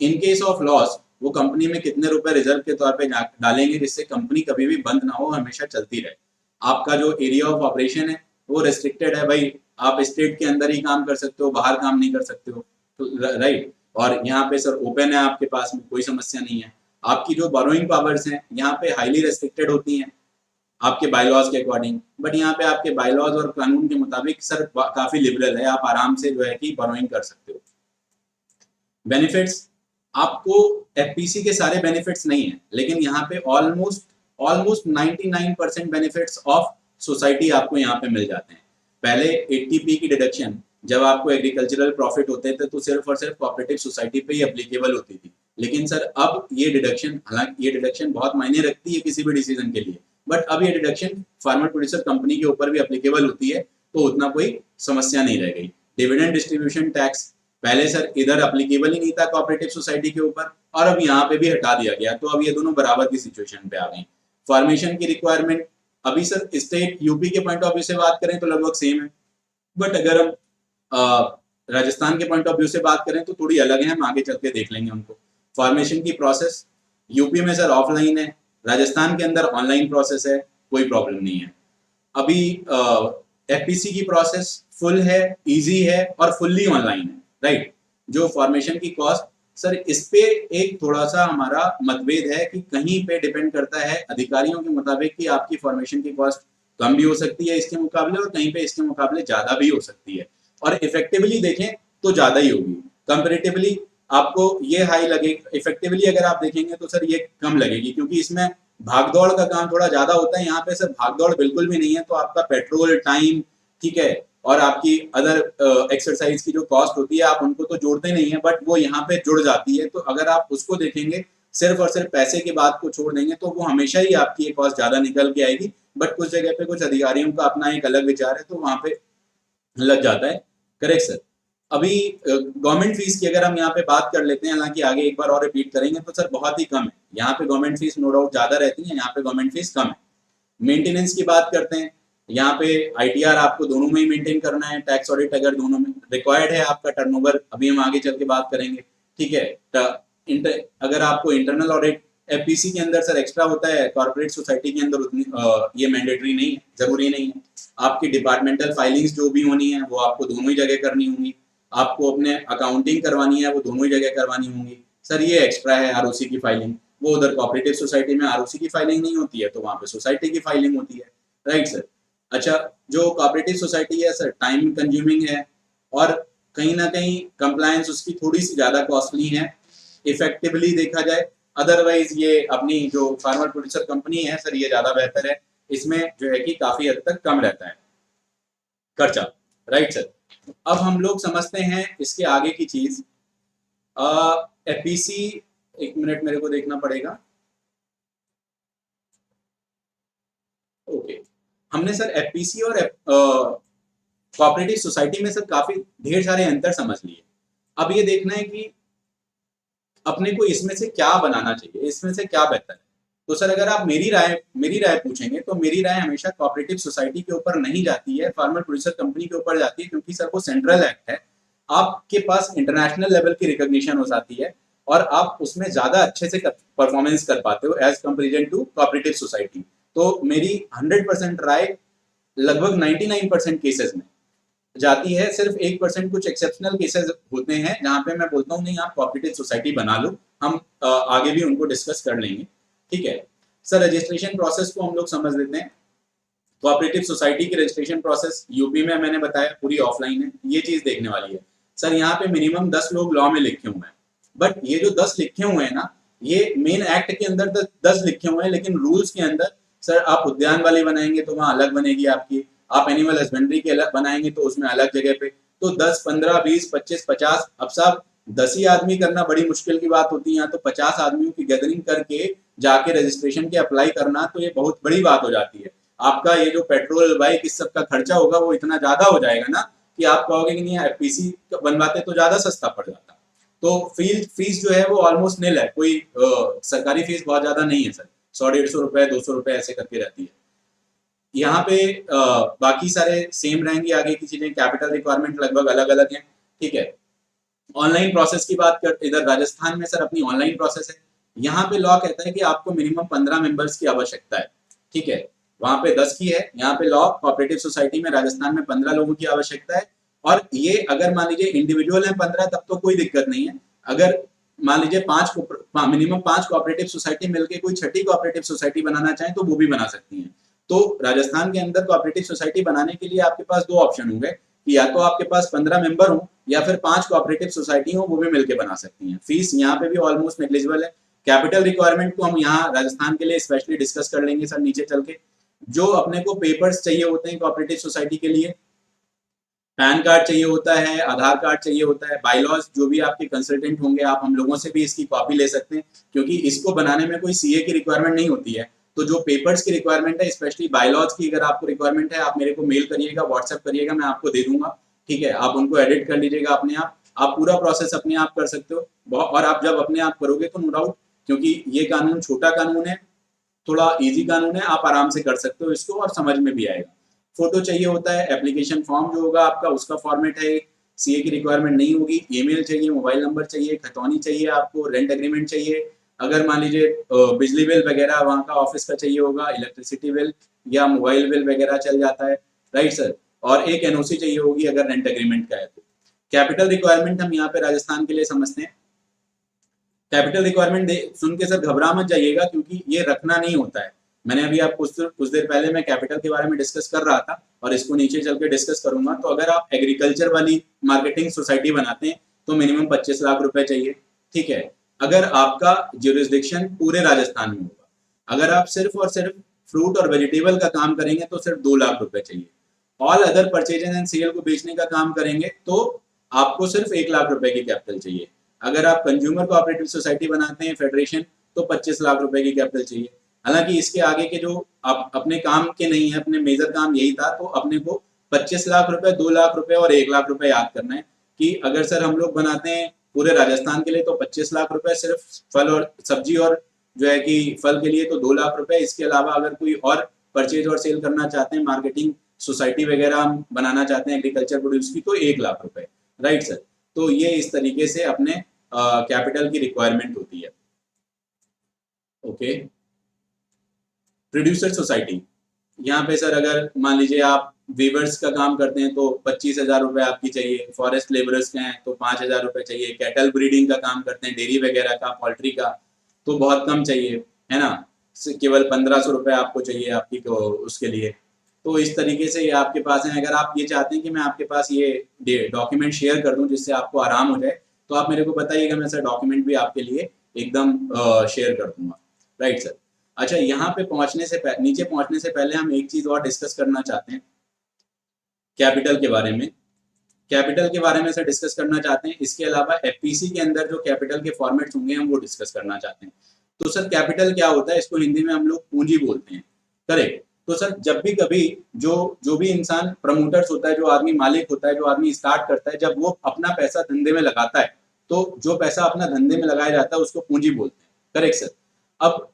इन केस ऑफ लॉस वो कंपनी में कितने रुपए रिजर्व के तौर पे डालेंगे, जिससे कंपनी कभी भी बंद ना हो, हमेशा चलती रहे। आपका जो एरिया ऑफ ऑपरेशन है वो रेस्ट्रिक्टेड है भाई, आप स्टेट के अंदर ही काम कर सकते हो, बाहर काम नहीं कर सकते हो, तो राइट। और यहाँ पे सर ओपन है आपके पास में, कोई समस्या नहीं है। आपकी जो बोरोइंग पावर्स हैं यहाँ पे हाईली रेस्ट्रिक्टेड होती हैं। आपके बायलॉज के अकॉर्डिंग, बट यहाँ पे आपके बायलॉज और कानून के मुताबिक सर काफी लिबरल है, आप आराम से जो है कि बोरोइंग कर सकते हो। बेनिफिट्स, आपको एफपीसी के सारे बेनिफिट्स नहीं है, लेकिन यहाँ पे almost almost 99% benefits of society आपको यहाँ पे मिल जाते हैं। पहले 80p की डिडक्शन जब आपको एग्रीकल्चरल प्रॉफिट होते थे तो सिर्फ और सिर्फ कोऑपरेटिव सोसाइटी पे ही एप्लीकेबल होती थी, लेकिन सर अब ये डिडक्शन, हालांकि ये डिडक्शन बहुत मायने रखती है किसी भी डिसीजन के लिए, बट अब ये डिडक्शन फार्मर प्रोड्यूसर कंपनी के ऊपर भी एप्लीकेबल होती है, तो उतना कोई समस्या नहीं रह गई। डिविडेंड डिस्ट्रीब्यूशन टैक्स पहले सर इधर एप्लीकेबल ही नहीं था कोऑपरेटिव सोसाइटी के ऊपर, और अब यहाँ पे भी हटा दिया गया, तो अब ये दोनों बराबर की सिचुएशन पे आ गई। फॉर्मेशन की रिक्वायरमेंट अभी सर स्टेट यूपी के पॉइंट ऑफ व्यू से बात करें तो लगभग सेम है, बट अगर हम राजस्थान के पॉइंट ऑफ व्यू से बात करें तो थोड़ी अलग है, हम आगे चल के देख लेंगे उनको। फॉर्मेशन की प्रोसेस यूपी में सर ऑफलाइन है, राजस्थान के अंदर ऑनलाइन प्रोसेस है, कोई प्रॉब्लम नहीं है। अभी एफपीसी की प्रोसेस फुल है, इजी है और फुल्ली ऑनलाइन है, राइट। जो फॉर्मेशन की कॉस्ट सर, इस पे एक थोड़ा सा हमारा मतभेद है कि कहीं पे डिपेंड करता है अधिकारियों के मुताबिक कि आपकी फॉर्मेशन की कॉस्ट कम भी हो सकती है इसके मुकाबले, और कहीं पे इसके मुकाबले ज्यादा भी हो सकती है, और इफेक्टिवली देखें तो ज्यादा ही होगी। कंपेरेटिवली आपको ये हाई लगेगी, इफेक्टिवली अगर आप देखेंगे तो सर ये कम लगेगी, क्योंकि इसमें भागदौड़ का काम थोड़ा ज्यादा होता है। यहाँ पे सर भागदौड़ बिल्कुल भी नहीं है, तो आपका पेट्रोल, टाइम, ठीक है, और आपकी अदर एक्सरसाइज की जो कॉस्ट होती है आप उनको तो जोड़ते नहीं है, बट वो यहाँ पे जुड़ जाती है। तो अगर आप उसको देखेंगे, सिर्फ और सिर्फ पैसे की बात को छोड़ देंगे, तो वो हमेशा ही आपकी ये कॉस्ट ज्यादा निकल के आएगी। बट कुछ जगह पे कुछ अधिकारियों का अपना एक अलग विचार है, तो वहां पे लग जाता है। Correct sir. अभी गवर्नमेंट फीस की अगर हम यहाँ पे बात कर लेते हैं, हालांकि आगे एक बार और रिपीट करेंगे, तो सर बहुत ही कम है यहाँ पे। गवर्नमेंट फीस नो डाउट ज्यादा रहती है, यहाँ पे गवर्नमेंट फीस कम है। मेंटेनेंस की बात करते हैं, यहाँ पे आईटीआर आपको दोनों में ही मेंटेन करना है, टैक्स ऑडिट अगर दोनों में रिक्वायर्ड है, आपका टर्नओवर अभी हम आगे चल के बात करेंगे, ठीक है। अगर आपको इंटरनल ऑडिट एफपीसी के अंदर सर एक्स्ट्रा होता है, कॉर्पोरेट सोसाइटी के अंदर उतनी ये मैंडेटरी नहीं है, जरूरी नहीं है। आपकी डिपार्टमेंटल फाइलिंग्स जो भी होनी है वो आपको दोनों ही जगह करनी होंगी, आपको अपने अकाउंटिंग करवानी है वो दोनों ही जगह करवानी होंगी सर, ये एक्स्ट्रा है। आरओसी की फाइलिंग वो उधर कोऑपरेटिव सोसाइटी में आरओसी की फाइलिंग नहीं होती है, तो वहां पे सोसाइटी की फाइलिंग होती है, राइट सर। अच्छा, जो कोऑपरेटिव सोसाइटी है सर टाइम कंज्यूमिंग है, और कहीं ना कहीं कंप्लायंस उसकी थोड़ी सी ज्यादा कॉस्टली है इफेक्टिवली देखा जाए। अदरवाइज ये अपनी जो फार्मर प्रोड्यूसर कंपनी है सर, ये ज्यादा बेहतर है, इसमें जो है कि काफी हद तक कम रहता है खर्चा, राइट सर। अब हम लोग समझते हैं इसके आगे की चीज। एफपीसी, एक मिनट मेरे को देखना पड़ेगा। ओके, हमने सर एफपीसी और कोऑपरेटिव सोसाइटी में सर काफी ढेर सारे अंतर समझ लिए। अब ये देखना है कि अपने को इसमें से क्या बनाना चाहिए, इसमें से क्या बेहतर है। तो सर अगर आप मेरी राय पूछेंगे, तो मेरी राय हमेशा कोऑपरेटिव सोसाइटी के ऊपर नहीं जाती है, फार्मर प्रोड्यूसर कंपनी के ऊपर जाती है, क्योंकि सर वो सेंट्रल एक्ट है, आपके पास इंटरनेशनल लेवल की रिकॉग्निशन हो जाती है, और आप उसमें ज्यादा अच्छे से परफॉर्मेंस कर पाते हो as comparison to cooperative society. तो मेरी 100% राय लगभग 99% केसेस में जाती है। सिर्फ 1% कुछ एक्सेप्शनल केसेस होते हैं जहां पे मैं बोलता हूँ नहीं, आप कोऑपरेटिव सोसाइटी बना लो, हम आगे भी उनको डिस्कस कर लेंगे, ठीक है सर। रजिस्ट्रेशन प्रोसेस को हम लोग समझ लेते हैं। कोऑपरेटिव सोसाइटी की रजिस्ट्रेशन प्रोसेस यूपी में मैंने बताया पूरी ऑफलाइन है, ये चीज देखने वाली है सर। यहाँ पे मिनिमम 10 लोग लॉ में लिखे हुए हैं, बट ये जो 10 लिखे हुए हैं ना, ये मेन एक्ट के अंदर 10 लिखे हुए हैं, लेकिन रूल्स के अंदर सर आप उद्यान वाली बनाएंगे तो वहां अलग बनेगी आपकी, आप एनिमल हस्बेंड्री के अलग बनाएंगे तो उसमें अलग जगह पे। तो 10, 15, 20, 25, 50, अब साहब 10 ही आदमी करना बड़ी मुश्किल की बात होती है, तो 50 आदमियों की गैदरिंग करके जाके रजिस्ट्रेशन के अप्लाई करना, तो ये बहुत बड़ी बात हो जाती है। आपका ये जो पेट्रोल बाइक इस सब का खर्चा होगा वो इतना ज्यादा हो जाएगा ना कि आप कहोगे कि नहीं एफपीसी बनवाते तो ज्यादा सस्ता पड़ जाता। तो फीस जो है वो ऑलमोस्ट निल है, कोई सरकारी फीस बहुत ज्यादा नहीं है सर, 100-150 रुपए 200 रुपए ऐसे करके रहती है। यहाँ पे बाकी सारे सेम रहेंगे, आगे की चीजें कैपिटल रिक्वायरमेंट लगभग अलग अलग हैं, ठीक है। ऑनलाइन प्रोसेस की बात करते, इधर राजस्थान में सर अपनी ऑनलाइन प्रोसेस है। यहाँ पे लॉ कहता है कि आपको मिनिमम 15 मेंबर्स की आवश्यकता है, ठीक है, वहां पे 10 की है। यहाँ पे लॉ कोऑपरेटिव सोसाइटी में राजस्थान में 15 लोगों की आवश्यकता है, और ये अगर मान लीजिए इंडिविजुअल है 15 तब तो कोई दिक्कत नहीं है। अगर मान लीजिए मिनिमम 5 कोऑपरेटिव सोसाइटी मिलकर कोई छठी कोऑपरेटिव सोसाइटी बनाना चाहे तो वो भी बना सकती है। तो राजस्थान के अंदर कोऑपरेटिव सोसाइटी बनाने के लिए आपके पास दो ऑप्शन होंगे कि या तो आपके पास 15 मेंबर हो या फिर 5 कोऑपरेटिव सोसाइटी हो, वो भी मिलकर बना सकती हैं। फीस यहाँ पे भी ऑलमोस्ट नेग्लिजिबल है। कैपिटल रिक्वायरमेंट को हम यहाँ राजस्थान के लिए स्पेशली डिस्कस कर लेंगे सर नीचे चल के। जो अपने को पेपर्स चाहिए होते हैं कोऑपरेटिव सोसाइटी के लिए, पैन कार्ड चाहिए होता है, आधार कार्ड चाहिए होता है, बायलॉज जो भी आपके कंसल्टेंट होंगे आप हम लोगों से भी इसकी कॉपी ले सकते हैं, क्योंकि इसको बनाने में कोई सीए की रिक्वायरमेंट नहीं होती है। तो जो पेपर्स की रिक्वायरमेंट है, स्पेशली बायलॉज की अगर आपको रिक्वायरमेंट है, आप मेरे को मेल करिएगा, व्हाट्सएप करिएगा, मैं आपको दे दूंगा। ठीक है, आप उनको एडिट कर लीजिएगा अपने आप पूरा प्रोसेस अपने आप कर सकते हो। और आप जब अपने आप करोगे तो नो डाउट, क्योंकि ये कानून छोटा कानून है, थोड़ा इजी कानून है, आप आराम से कर सकते हो इसको और समझ में भी आएगा। फोटो चाहिए होता है, एप्लीकेशन फॉर्म जो होगा आपका उसका फॉर्मेट है, सीए की रिक्वायरमेंट नहीं होगी। ईमेल चाहिए, मोबाइल नंबर चाहिए, खतौनी चाहिए, आपको रेंट एग्रीमेंट चाहिए, अगर मान लीजिए बिजली बिल वगैरह वहाँ का ऑफिस का चाहिए होगा, इलेक्ट्रिसिटी बिल या मोबाइल बिल वगैरह चल जाता है, राइट सर। और एक एनओसी चाहिए होगी अगर रेंट एग्रीमेंट का है तो। कैपिटल रिक्वायरमेंट हम यहाँ पे राजस्थान के लिए समझते हैं। कैपिटल रिक्वायरमेंट सुन के सर घबरा मत जाइएगा, क्योंकि ये रखना नहीं होता है। मैंने अभी आप कुछ देर पहले मैं कैपिटल के बारे में डिस्कस कर रहा था और इसको नीचे चल के डिस्कस करूंगा। तो अगर आप एग्रीकल्चर वाली मार्केटिंग सोसाइटी बनाते हैं तो मिनिमम 25 लाख रुपए चाहिए। ठीक है, अगर आपका ज्यूरिसडिक्शन पूरे राजस्थान में होगा, अगर आप सिर्फ और सिर्फ फ्रूट और वेजिटेबल का काम करेंगे तो सिर्फ 2 लाख रुपए चाहिए। All other purchases and sale को बेचने का काम करेंगे तो आपको सिर्फ 1 लाख रुपए की कैपिटल चाहिए। अगर आप कंज्यूमर कोऑपरेटिव सोसाइटी बनाते हैं फेडरेशन तो 25 लाख रुपए की कैपिटल चाहिए। हालांकि इसके आगे के जो आप अपने काम के नहीं है, अपने मेजर काम यही था, तो अपने को 25 लाख रुपए, 2 लाख रुपए और 1 लाख रुपए याद करना है कि अगर सर हम लोग बनाते हैं पूरे राजस्थान के लिए तो 25 लाख रुपए सिर्फ फल और सब्जी और जो है कि फल के लिए तो 2 लाख रुपए। इसके अलावा अगर कोई और परचेज और सेल करना चाहते हैं, मार्केटिंग सोसाइटी वगैरह हम बनाना चाहते हैं एग्रीकल्चर प्रोड्यूस की, तो 1 लाख रुपए, राइट सर। तो ये इस तरीके से अपने कैपिटल की रिक्वायरमेंट होती है। ओके, प्रोड्यूसर सोसाइटी, यहाँ पे सर अगर मान लीजिए आप वीवर्स का काम करते हैं तो 25,000 रुपए आपकी चाहिए, फॉरेस्ट लेबरर्स के हैं तो 5,000 रुपए चाहिए, कैटल ब्रीडिंग का काम करते हैं, डेयरी वगैरह का, पोल्ट्री का, तो बहुत कम चाहिए, है ना, केवल 1500 रुपए आपको चाहिए आपकी उसके लिए। तो इस तरीके से ये आपके पास है। अगर आप ये चाहते हैं कि मैं आपके पास ये डॉक्यूमेंट शेयर कर दूं जिससे आपको आराम हो जाए, तो आप मेरे को बताइएगा, मैं सर डॉक्यूमेंट भी आपके लिए एकदम शेयर कर दूंगा, राइट सर। अच्छा, यहाँ पे नीचे पहुंचने से पहले हम एक चीज और डिस्कस करना चाहते हैं कैपिटल के बारे में। कैपिटल के बारे में सर डिस्कस करना चाहते हैं, इसके अलावा एफपीसी के अंदर जो कैपिटल के फॉर्मेट्स होंगे हम वो डिस्कस करना चाहते हैं। तो सर कैपिटल क्या होता है, इसको हिंदी में हम लोग पूंजी बोलते हैं, करेक्ट। तो सर जब भी कभी जो भी इंसान प्रमोटर्स होता है, जो आदमी मालिक होता है, जो आदमी स्टार्ट करता है, जब वो अपना पैसा धंधे में लगाता है तो जो पैसा अपना धंधे में लगाया जाता है उसको पूंजी बोलते हैं, करेक्ट सर। अब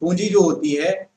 पूंजी जो होती है,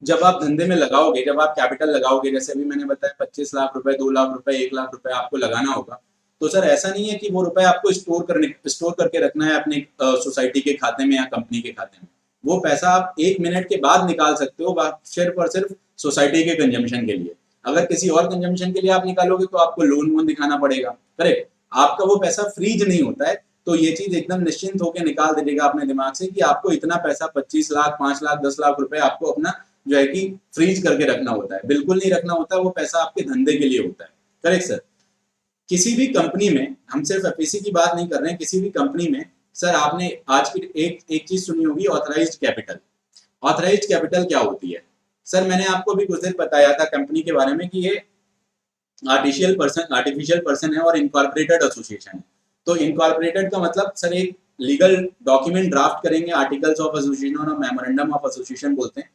जब आप धंधे में लगाओगे, जब आप कैपिटल लगाओगे, जैसे अभी मैंने बताया 25 लाख रुपए, 2 लाख रुपए, 1 लाख रुपए आपको लगाना होगा, तो सर ऐसा नहीं है कि वो रुपए आपको स्टोर करके रखना है अपने सोसाइटी के खाते में या कंपनी के खाते में। वो पैसा आप 1 मिनट के बाद निकाल सकते हो, सिर्फ और सिर्फ सोसाइटी के कंजम्पशन के लिए। अगर किसी और कंजम्पशन के लिए आप निकालोगे तो आपको लोन वोन दिखाना पड़ेगा, करेक्ट। आपका वो पैसा फ्रीज नहीं होता है। तो ये चीज एकदम निश्चिंत होकर निकाल दीजिएगा अपने दिमाग से कि आपको इतना पैसा 25 लाख, 5 लाख, 10 लाख रुपए आपको अपना जो है कि फ्रीज करके रखना होता है। बिल्कुल नहीं रखना होता है, वो पैसा आपके धंधे के लिए होता है, करेक्ट सर। किसी भी कंपनी में, हम सिर्फ एफपीसी की बात नहीं कर रहे हैं, किसी भी कंपनी में सर आपने आज की एक चीज सुनी होगी, ऑथराइज्ड कैपिटल। ऑथराइज्ड कैपिटल क्या होती है सर? मैंने आपको भी कुछ देर बताया था कंपनी के बारे में कि ये आर्टिफिशियल पर्सन है और इनकॉर्पोरेटेड एसोसिएशन है। तो इनकॉर्पोरेटेड का मतलब सर एक लीगल डॉक्यूमेंट ड्राफ्ट करेंगे, आर्टिकल्स ऑफ एसोसिएशन और मेमोरेंडम ऑफ एसोसिएशन बोलते हैं।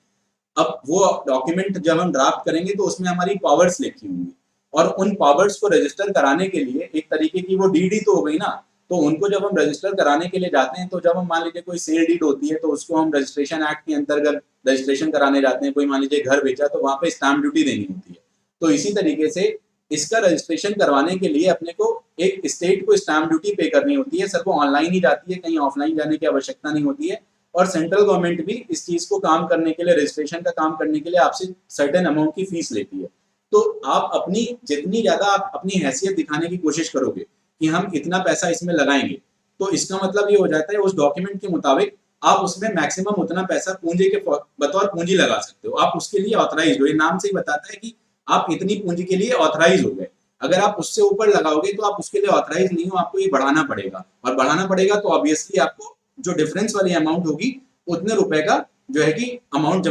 अब वो डॉक्यूमेंट जब हम ड्राफ्ट करेंगे तो उसमें हमारी पावर्स लिखी होंगी, और उन पावर्स को रजिस्टर कराने के लिए एक तरीके की वो डीडी तो हो गई ना, तो उनको जब हम रजिस्टर कराने के लिए जाते हैं, तो जब हम मान लीजिए कोई सेल डीड होती है तो उसको हम रजिस्ट्रेशन एक्ट के अंतर्गत रजिस्ट्रेशन कराने जाते हैं। कोई मान लीजिए घर बेचा तो वहां पे स्टैंप ड्यूटी देनी होती है। तो इसी तरीके से इसका रजिस्ट्रेशन करवाने के लिए अपने को एक स्टेट को स्टैंप ड्यूटी पे करनी होती है सर। वो ऑनलाइन ही जाती है, कहीं ऑफलाइन जाने की आवश्यकता नहीं होती है। और सेंट्रल गवर्नमेंट भी इस चीज को काम करने के लिए, रजिस्ट्रेशन का काम करने के लिए आपसे सर्टेन अमाउंट की फीस लेती है। तो आप अपनी जितनी ज्यादा आप अपनी हैसियत दिखाने की कोशिश करोगे कि हम इतना पैसा इसमें लगाएंगे, तो इसका मतलब ये हो जाता है उस डॉक्यूमेंट के मुताबिक आप उसमें मैक्सिमम उतना पैसा पूंजी के बतौर पूंजी लगा सकते हो। आप उसके लिए ऑथराइज हो, ये नाम से ही बताता है कि आप इतनी पूंजी के लिए ऑथराइज हो गए। अगर आप उससे ऊपर लगाओगे तो आप उसके लिए ऑथराइज नहीं हो, आपको ये बढ़ाना पड़ेगा, और बढ़ाना पड़ेगा तो ऑब्वियसली आपको जो डिफरेंस वाली अमाउंट होगी उतने रुपए का जो है कि अमाउंट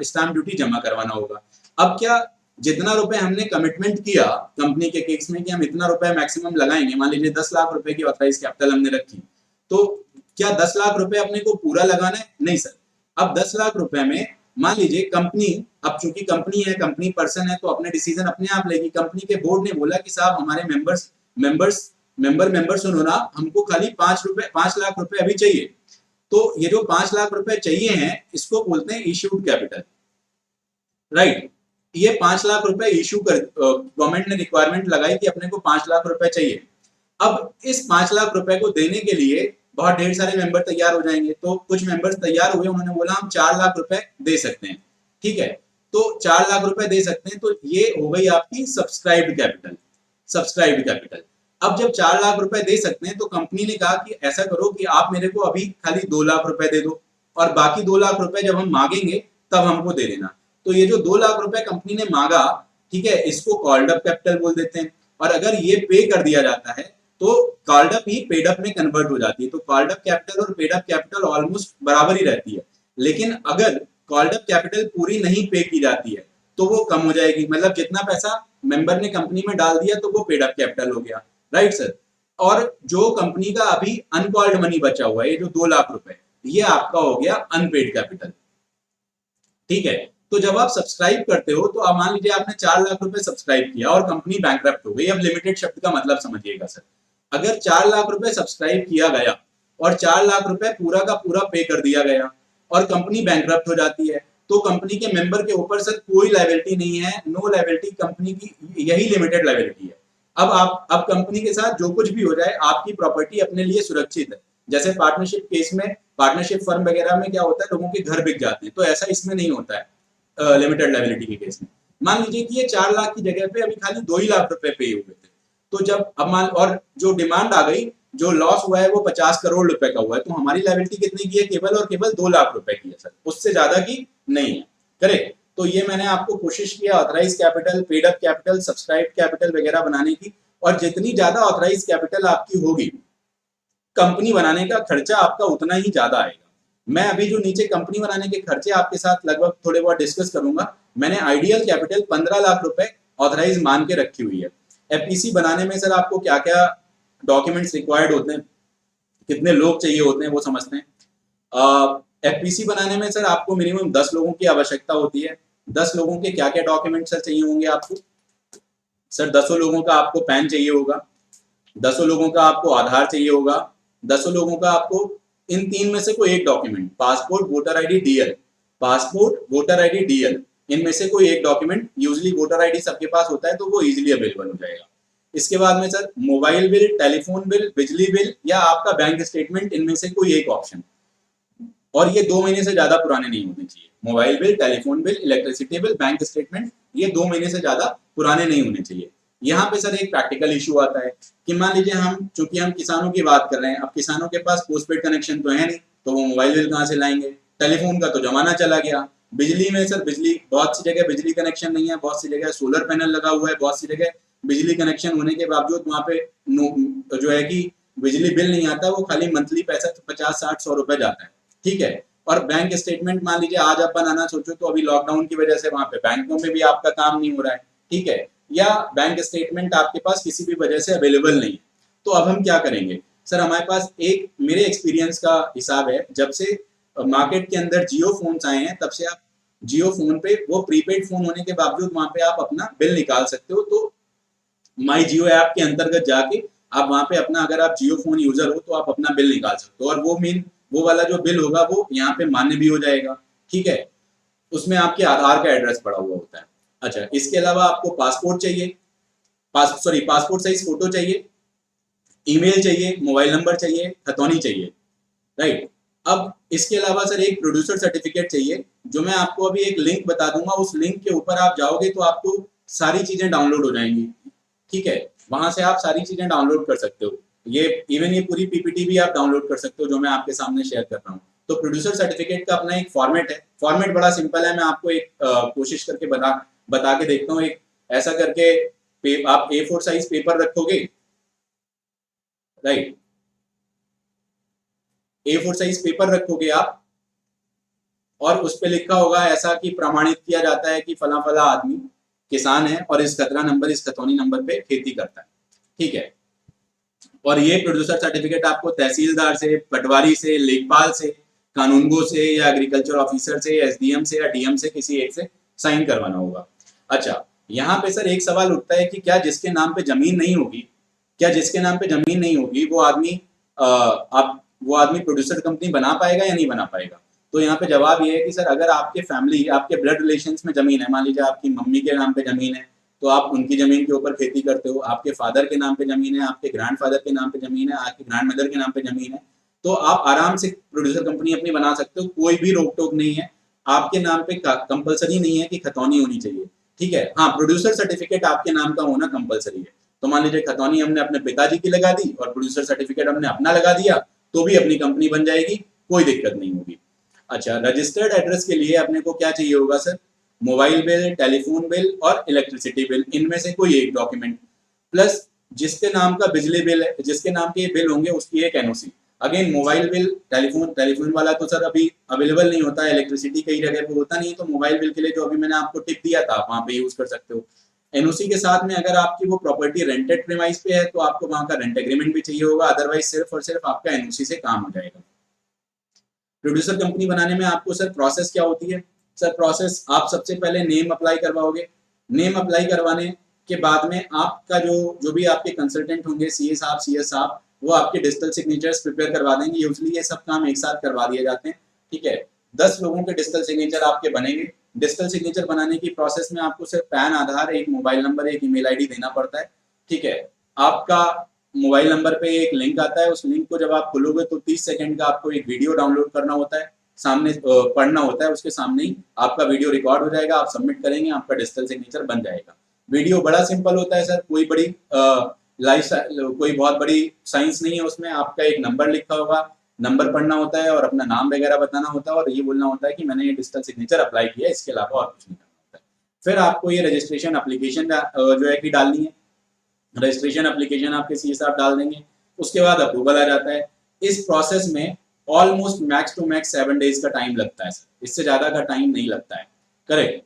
स्टैम्प ड्यूटी जमा करवाना होगा। अब क्या, जितना रुपए हमने कमिटमेंट किया कंपनी के केस में कि हम इतना रुपए मैक्सिमम लगाएंगे, मान लीजिए 10 लाख रुपए की ऑथराइज कैपिटल हमने रखी, तो क्या 10 लाख रुपए अपने को पूरा लगाना है? नहीं सर। अब 10 लाख रुपए में मान लीजिए कंपनी, अब चूंकि कंपनी है, कंपनी पर्सन है, तो अपने डिसीजन अपने आप लेगी। कंपनी के बोर्ड ने बोला कि साहब हमारे मेंबर सुनो ना, हमको खाली 5 लाख रुपए अभी चाहिए। तो ये जो 5 लाख रुपए चाहिए हैं, इसको बोलते हैं इश्यूड कैपिटल, राइट। ये 5 लाख रुपए इश्यू कर, गवर्नमेंट ने रिक्वायरमेंट लगाई कि अपने को 5 लाख रुपए चाहिए। अब इस 5 लाख रुपए को देने के लिए बहुत ढेर सारे मेंबर तैयार हो जाएंगे। तो कुछ मेंबर्स तैयार हुए, उन्होंने बोला हम 4 लाख रुपए दे सकते हैं, ठीक है। तो 4 लाख रुपए दे सकते हैं, तो ये हो गई आपकी सब्सक्राइब्ड कैपिटल। अब जब 4 लाख रुपए दे सकते हैं, तो कंपनी ने कहा कि ऐसा करो कि आप मेरे को अभी खाली 2 लाख रुपए दे दो, और बाकी 2 लाख रुपए जब हम मांगेंगे तब हमको दे देना। तो ये जो 2 लाख रुपए कंपनी ने मांगा, ठीक है, इसको कॉल्ड अप कैपिटल बोल देते हैं। और अगर ये पे कर दिया जाता है तो कॉल्ड अप ही पेड अप में कन्वर्ट हो जाती है। तो कॉल्ड अप कैपिटल और पेड अप कैपिटल ऑलमोस्ट बराबर ही रहती है। लेकिन अगर कॉल्ड अप कैपिटल पूरी नहीं पे की जाती है तो वो कम हो जाएगी, मतलब जितना पैसा मेंबर ने कंपनी में डाल दिया तो वो पेड अप कैपिटल हो गया, राइट सर। और जो कंपनी का अभी अनकॉल्ड मनी बचा हुआ है, ये जो 2 लाख रुपए, ये आपका हो गया अनपेड कैपिटल, ठीक है। तो जब आप सब्सक्राइब करते हो, तो आप मान लीजिए आपने 4 लाख रुपए सब्सक्राइब किया और कंपनी बैंकरप्ट हो गई। अब लिमिटेड शब्द का मतलब समझिएगा सर, अगर 4 लाख रुपए सब्सक्राइब किया गया और 4 लाख रुपए पूरा का पूरा पे कर दिया गया और कंपनी बैंकरप्ट हो जाती है, तो कंपनी के मेंबर के ऊपर सर कोई लायबिलिटी नहीं है, नो लायबिलिटी, कंपनी की यही लिमिटेड लायबिलिटी है। अब कंपनी के साथ जो कुछ भी हो जाए, आपकी प्रॉपर्टी अपने लिए सुरक्षित है। जैसे पार्टनरशिप केस में, पार्टनरशिप फर्म वगैरह में क्या होता है, लोगों के घर बिक जाते हैं, तो ऐसा इसमें नहीं होता है लिमिटेड लायबिलिटी के केस में। मान लीजिए कि ये 4 लाख की जगह पे अभी खाली 2 ही लाख रुपए पे हुए थे, तो जब अब मान, और जो डिमांड आ गई, जो लॉस हुआ है वो 50 करोड़ रुपए का हुआ है, तो हमारी लायबिलिटी कितनी की है? केवल और केवल 2 लाख रुपए की है सर, उससे ज्यादा की नहीं है, करेक्ट। तो ये मैंने आपको कोशिश किया authorise capital, paid up capital, subscribe capital वगैरह बनाने की। और जितनी ज्यादा ऑथराइज कैपिटल आपकी होगी, कंपनी बनाने का खर्चा आपका उतना ही ज्यादा आएगा। मैं अभी जो नीचे कंपनी बनाने के खर्चे आपके साथ लगभग थोड़े बहुत डिस्कस करूंगा। मैंने आइडियल कैपिटल 15 लाख रुपए ऑथराइज मान के रखी हुई है। एफपीसी बनाने में सर आपको क्या क्या डॉक्यूमेंट्स रिक्वायर्ड होते हैं, कितने लोग चाहिए होते हैं, वो समझते हैं। एफपीसी बनाने में सर आपको मिनिमम 10 लोगों की आवश्यकता होती है। 10 लोगों के क्या क्या डॉक्यूमेंट सर चाहिए होंगे आपको? सर 10 लोगों का आपको पैन चाहिए होगा, 10 लोगों का आपको आधार चाहिए होगा, 10 लोगों का आपको इन 3 में से कोई एक document, passport, voter ID, DL, passport, voter ID, DL, इनमें से कोई एक डॉक्यूमेंट, यूजुअली वोटर आईडी सबके पास होता है तो वो इजीली अवेलेबल हो जाएगा। इसके बाद में sir mobile bill, telephone bill, बिजली बिल या आपका बैंक स्टेटमेंट, इनमें से कोई एक ऑप्शन। और ये 2 महीने से ज्यादा पुराने नहीं होने चाहिए। Mobile bill, telephone bill, electricity bill, bank statement, ये 2 महीने से ज्यादा पुराने नहीं होने चाहिए। यहाँ पे सर एक प्रैक्टिकल इशू आता है कि मान लीजिए चूंकि हम किसानों की बात कर रहे हैं, अब किसानों के पास पोस्टपेड कनेक्शन तो है नहीं, तो वो मोबाइल बिल कहाँ से लाएंगे? टेलीफोन का तो जमाना चला गया। बिजली में सर, बिजली बहुत सी जगह बिजली कनेक्शन नहीं है, बहुत सी जगह सोलर पैनल लगा हुआ है, बहुत सी जगह बिजली कनेक्शन होने के बावजूद वहाँ पे जो है कि बिजली बिल नहीं आता, वो खाली मंथली पैसा 50, 60, 100 रुपए जाता है, ठीक है। और बैंक स्टेटमेंट मान लीजिए आज आप बनाना सोचो तो अभी लॉकडाउन की वजह से वहाँ पे बैंकों में भी आपका काम नहीं हो रहा है, ठीक है, या बैंक स्टेटमेंट आपके पास किसी भी वजह से अवेलेबल नहीं है। तो अब हम क्या करेंगे सर? हमारे पास एक मेरे एक्सपीरियंस का हिसाब है, जब से मार्केट के अंदर जियो फोन्स आए हैं, तब से आप जियो फोन पे, वो प्रीपेड फोन होने के बावजूद वहां पे आप अपना बिल निकाल सकते हो। तो माई जियो ऐप के अंतर्गत जाके आप वहां पे अपना, अगर आप जियो फोन यूजर हो तो आप अपना बिल निकाल सकते हो, और वो वाला जो बिल होगा वो यहाँ पे मान्य भी हो जाएगा, ठीक है। उसमें आपके आधार का एड्रेस पड़ा हुआ होता है। अच्छा, इसके अलावा आपको पासपोर्ट चाहिए, पासपोर्ट साइज फोटो चाहिए, ईमेल चाहिए, मोबाइल नंबर चाहिए, खतौनी चाहिए, राइट। अब इसके अलावा सर एक प्रोड्यूसर सर्टिफिकेट चाहिए, जो मैं आपको अभी एक लिंक बता दूंगा, उस लिंक के ऊपर आप जाओगे तो आपको सारी चीजें डाउनलोड हो जाएंगी, ठीक है। वहां से आप सारी चीजें डाउनलोड कर सकते हो। ये इवन ये पूरी पीपीटी भी आप डाउनलोड कर सकते हो जो मैं आपके सामने शेयर कर रहा हूँ। तो प्रोड्यूसर सर्टिफिकेट का अपना एक फॉर्मेट है, फॉर्मेट बड़ा सिंपल है, मैं आपको एक कोशिश करके बता के देखता हूँ। एक ऐसा करके आप A4 साइज पेपर रखोगे, राइट, A4 साइज पेपर रखोगे आप, और उस पे लिखा होगा ऐसा कि प्रमाणित किया जाता है कि फला फला आदमी किसान है और इस खतरा नंबर, इस खतौनी नंबर पे खेती करता है, ठीक है। और ये प्रोड्यूसर सर्टिफिकेट आपको तहसीलदार से, पटवारी से, लेखपाल से, कानूनगो से या एग्रीकल्चर ऑफिसर से, एसडीएम से या डीएम से, किसी एक से साइन करवाना होगा। अच्छा, यहाँ पे सर एक सवाल उठता है कि क्या जिसके नाम पे जमीन नहीं होगी, क्या जिसके नाम पे जमीन नहीं होगी वो आदमी प्रोड्यूसर कंपनी बना पाएगा या नहीं बना पाएगा? तो यहाँ पे जवाब ये है कि सर अगर आपके फैमिली, आपके ब्लड रिलेशंस में जमीन है, मान लीजिए आपकी मम्मी के नाम पे जमीन है तो आप उनकी जमीन के ऊपर खेती करते हो, आपके फादर के नाम पे जमीन है, आपके ग्रैंडफादर के नाम पे जमीन है, आपकी ग्रैंडमदर के नाम पे जमीन है, तो आप आराम से प्रोड्यूसर कंपनी अपनी बना सकते हो, कोई भी रोक टोक नहीं है। आपके नाम पे कंपलसरी नहीं है कि खतौनी होनी चाहिए, ठीक है। हाँ, प्रोड्यूसर सर्टिफिकेट आपके नाम का होना कंपलसरी है। तो मान लीजिए खतौनी हमने अपने पिताजी की लगा दी और प्रोड्यूसर सर्टिफिकेट हमने अपना लगा दिया, तो भी अपनी कंपनी बन जाएगी, कोई दिक्कत नहीं होगी। अच्छा, रजिस्टर्ड एड्रेस के लिए अपने को क्या चाहिए होगा sir? Mobile bill, telephone bill और इलेक्ट्रिसिटी बिल, इनमें से कोई एक डॉक्यूमेंट, प्लस जिसके नाम का बिजली बिल है, जिसके नाम के बिल होंगे उसकी एक NOC. Again mobile bill, telephone वाला तो सर अभी अवेलेबल नहीं होता है, इलेक्ट्रिसिटी कई जगह पे होता नहीं है, तो मोबाइल बिल के लिए जो अभी मैंने आपको टिप दिया था आप वहाँ पे यूज कर सकते हो। एनओसी के साथ में अगर आपकी वो प्रॉपर्टी रेंटेड प्रीमाइस पे है तो आपको वहाँ का रेंट एग्रीमेंट भी चाहिए होगा, अदरवाइज सिर्फ और सिर्फ आपका एनओसी से काम हो जाएगा। प्रोड्यूसर कंपनी बनाने में आपको सर प्रोसेस क्या होती है? सर प्रोसेस, आप सबसे पहले नेम अप्लाई करवाओगे। नेम अप्लाई करवाने के बाद में आपका जो भी आपके कंसल्टेंट होंगे, सीए साहब, सीएस साहब, वो आपके डिजिटल सिग्नेचर्स प्रिपेयर करवा देंगे। यूजली ये सब काम एक साथ करवा दिए जाते हैं, ठीक है। 10 लोगों के डिजिटल सिग्नेचर आपके बनेंगे। डिजिटल सिग्नेचर बनाने की प्रोसेस में आपको सिर्फ पैन, आधार, एक मोबाइल नंबर, एक ईमेल आईडी देना पड़ता है, ठीक है। आपका मोबाइल नंबर पे एक लिंक आता है, उस लिंक को जब आप खोलोगे तो 30 सेकंड का आपको एक वीडियो डाउनलोड करना होता है, सामने पढ़ना होता है, उसके सामने ही आपका वीडियो रिकॉर्ड हो जाएगा, आप सबमिट करेंगे, आपका डिजिटल सिग्नेचर बन जाएगा। वीडियो बड़ा सिंपल होता है सर, कोई बड़ी कोई बहुत बड़ी साइंस नहीं है उसमें। आपका एक नंबर लिखा होगा, नंबर पढ़ना होता है और अपना नाम वगैरह बताना होता है और ये बोलना होता है कि मैंने ये डिजिटल सिग्नेचर अप्लाई किया, इसके अलावा और कुछ नहीं करना होता है। फिर आपको ये रजिस्ट्रेशन एप्लीकेशन जो है कि डालनी है। रजिस्ट्रेशन एप्लीकेशन आपके सीए साहब डाल देंगे, उसके बाद अप्रूवल आ जाता है। इस प्रोसेस में almost max to max 7 days का टाइम लगता है सर, इससे ज्यादा का टाइम नहीं लगता है, करेक्ट।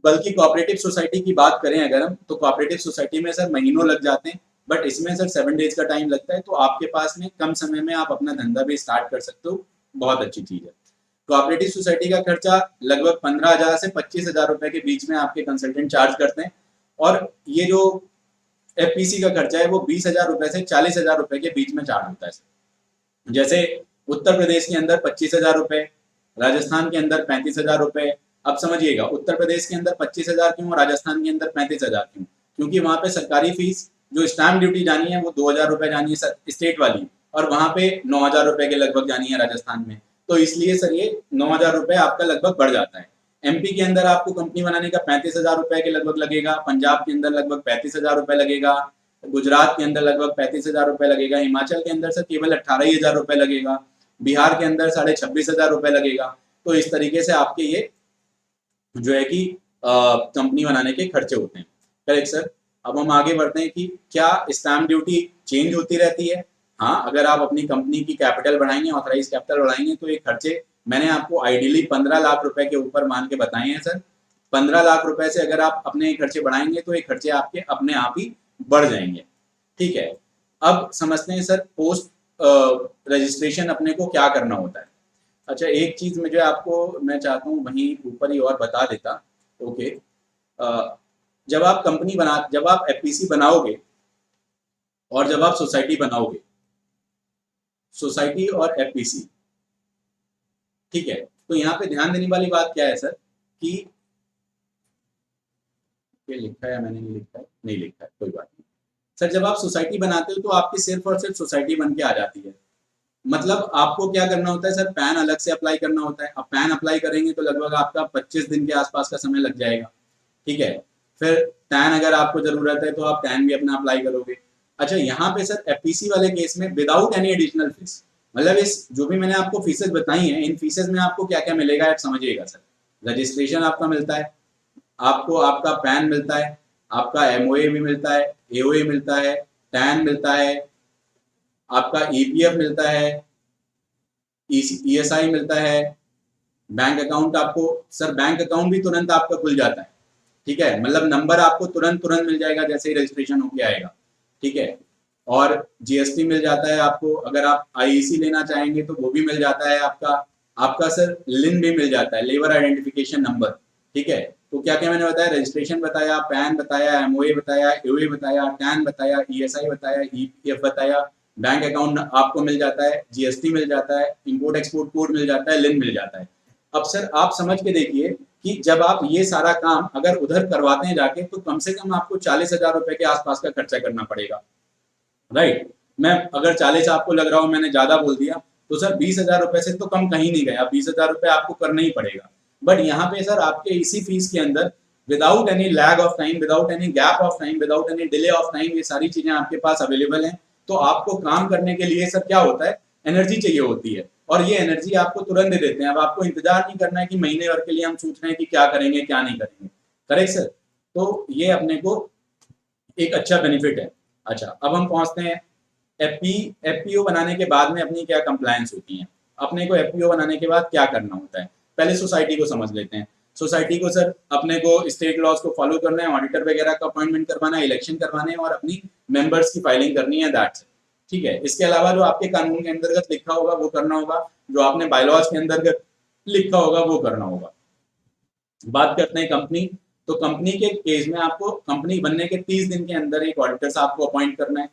बल्कि कोऑपरेटिव सोसाइटी की बात करें अगर हम, तो कोऑपरेटिव सोसाइटी में सर महीनों लग जाते हैं, बट इसमें सर 7 डेज का टाइम लगता है। तो आपके पास में कम समय में आप अपना धंधा भी स्टार्ट कर सकते हो, बहुत अच्छी चीज है। कोऑपरेटिव सोसाइटी का खर्चा लगभग 15,000 से 25,000 रुपए के बीच में आपके कंसल्टेंट चार्ज करते हैं, और ये जो एफपीसी का खर्चा है वो 20,000 रुपए से 40,000 रुपए के बीच में चार्ज होता है। जैसे उत्तर प्रदेश के अंदर 25,000 रुपए, राजस्थान के अंदर 35,000 रुपए। अब समझिएगा, उत्तर प्रदेश के अंदर 25,000 क्यों, राजस्थान के अंदर 35,000 क्यों? क्योंकि वहां पे सरकारी फीस जो स्टैंप ड्यूटी जानी है वो 2,000 रुपए जानी है स्टेट वाली, और वहां पे 9,000 रुपए के लगभग जानी है राजस्थान में। तो इसलिए सर ये 9,000 रुपए आपका लगभग बढ़ जाता है। एमपी के अंदर आपको कंपनी बनाने का 35,000 रुपए के लगभग लगेगा, पंजाब के अंदर लगभग 35,000 रुपए लगेगा, गुजरात के अंदर लगभग 35,000 रुपए लगेगा, हिमाचल के अंदर सर केवल 18,000 रुपए लगेगा, बिहार के अंदर 26,500 रुपए लगेगा। तो इस तरीके से आपके ये जो है कि कंपनी बनाने के खर्चे होते हैं, करेक्ट सर। अब हम आगे बढ़ते हैं कि क्या स्टैम्प ड्यूटी चेंज होती रहती है? हाँ, अगर आप अपनी कंपनी की कैपिटल बढ़ाएंगे, ऑथराइज कैपिटल बढ़ाएंगे, तो ये खर्चे मैंने आपको आइडियली 15 लाख रुपए के ऊपर मान के बताए हैं सर। 15 लाख रुपए से अगर आप अपने खर्चे बढ़ाएंगे तो ये खर्चे आपके अपने आप ही बढ़ जाएंगे, ठीक है। अब समझते हैं सर पोस्ट रजिस्ट्रेशन अपने को क्या करना होता है। अच्छा, एक चीज मुझे आपको मैं चाहता हूँ वहीं ऊपर ही और बता देता, ओके। जब आप एफपीसी बनाओगे और जब आप सोसाइटी बनाओगे, सोसाइटी और एफपीसी, ठीक है, तो यहाँ पे ध्यान देने वाली बात क्या है सर कि ये लिखा है, मैंने नहीं लिखा है, नहीं लिखा है, कोई बात नहीं सर। जब आप सोसाइटी बनाते हो तो आपकी सिर्फ और सिर्फ सोसाइटी बन के आ जाती है। मतलब आपको क्या करना होता है सर, पैन अलग से अप्लाई करना होता है। अब पैन अप्लाई करेंगे तो लगभग आपका 25 दिन के आसपास का समय लग जाएगा, ठीक है। फिर टैन अगर आपको जरूरत है तो आप टैन भी अपना अप्लाई करोगे। अच्छा, यहाँ पे सर एफपीसी वाले केस में विदाउट एनी एडिशनल फीस, मतलब इस जो भी मैंने आपको फीसेस बताई हैं, इन फीसेस में आपको क्या क्या मिलेगा आप समझिएगा सर। रजिस्ट्रेशन आपका मिलता है, आपको आपका पैन मिलता है, आपका एमओए भी मिलता है, एओए मिलता है, टैन मिलता है, आपका ईपीएफ मिलता है, ईएसआई मिलता है, बैंक अकाउंट आपको सर बैंक अकाउंट भी तुरंत आपका खुल जाता है, ठीक है, मतलब नंबर आपको तुरंत तुरंत मिल जाएगा जैसे ही रजिस्ट्रेशन होके आएगा, ठीक है। और जीएसटी मिल जाता है आपको, अगर आप आईईसी लेना चाहेंगे तो वो भी मिल जाता है आपका। आपका सर लिन भी मिल जाता है, लेबर आइडेंटिफिकेशन नंबर, ठीक है। तो क्या क्या मैंने बताया, रजिस्ट्रेशन बताया, पैन बताया, एमओए बताया, एओए बताया, टैन बताया, ईएसआई बताया, ईपीएफ बताया, बैंक अकाउंट आपको मिल जाता है, जीएसटी मिल जाता है, इंपोर्ट एक्सपोर्ट कोड मिल जाता है, लिन मिल जाता है। अब सर आप समझ के देखिए कि जब आप ये सारा काम अगर उधर करवाते हैं जाके तो कम से कम आपको 40,000 रुपए के आसपास का खर्चा करना पड़ेगा, राइट। मैं अगर 40 आपको लग रहा हो मैंने ज्यादा बोल दिया तो सर 20,000 रुपए से तो कम कहीं नहीं गया, 20,000 रुपए आपको करना ही पड़ेगा। बट यहाँ पे सर आपके इसी फीस के अंदर without any lag of time, without any gap of time, without any delay of time ये सारी चीजें आपके पास अवेलेबल हैं। तो आपको काम करने के लिए सर क्या होता है, एनर्जी चाहिए होती है, और ये एनर्जी आपको तुरंत दे देते हैं। अब आपको इंतजार नहीं करना है कि महीने भर के लिए हम सोच रहे हैं कि क्या करेंगे क्या नहीं करेंगे, करेक्ट सर। तो ये अपने को एक अच्छा बेनिफिट है। अच्छा अब हम पहुंचते हैं एफपीओ बनाने के बाद में अपनी क्या कंप्लायंस होती है। अपने को एफपीओ बनाने के बाद क्या करना होता है, पहले सोसाइटी को समझ लेते हैं। सोसाइटी को सर अपने को स्टेट लॉज को फॉलो करना है, ऑडिटर वगैरह का अपॉइंटमेंट करवाना है, इलेक्शन करवाने हैं और अपनी मेंबर्स की फाइलिंग करनी है, दैट्स इट, ठीक है। इसके अलावा जो आपके कानून के अंतर्गत लिखा होगा वो करना होगा, जो आपने बायलॉज के अंतर्गत लिखा होगा वो करना होगा। बात करते हैं कंपनी, तो कंपनी के केस में आपको कंपनी बनने के 30 दिन के अंदर एक ऑडिटर साहब को अपॉइंट करना है।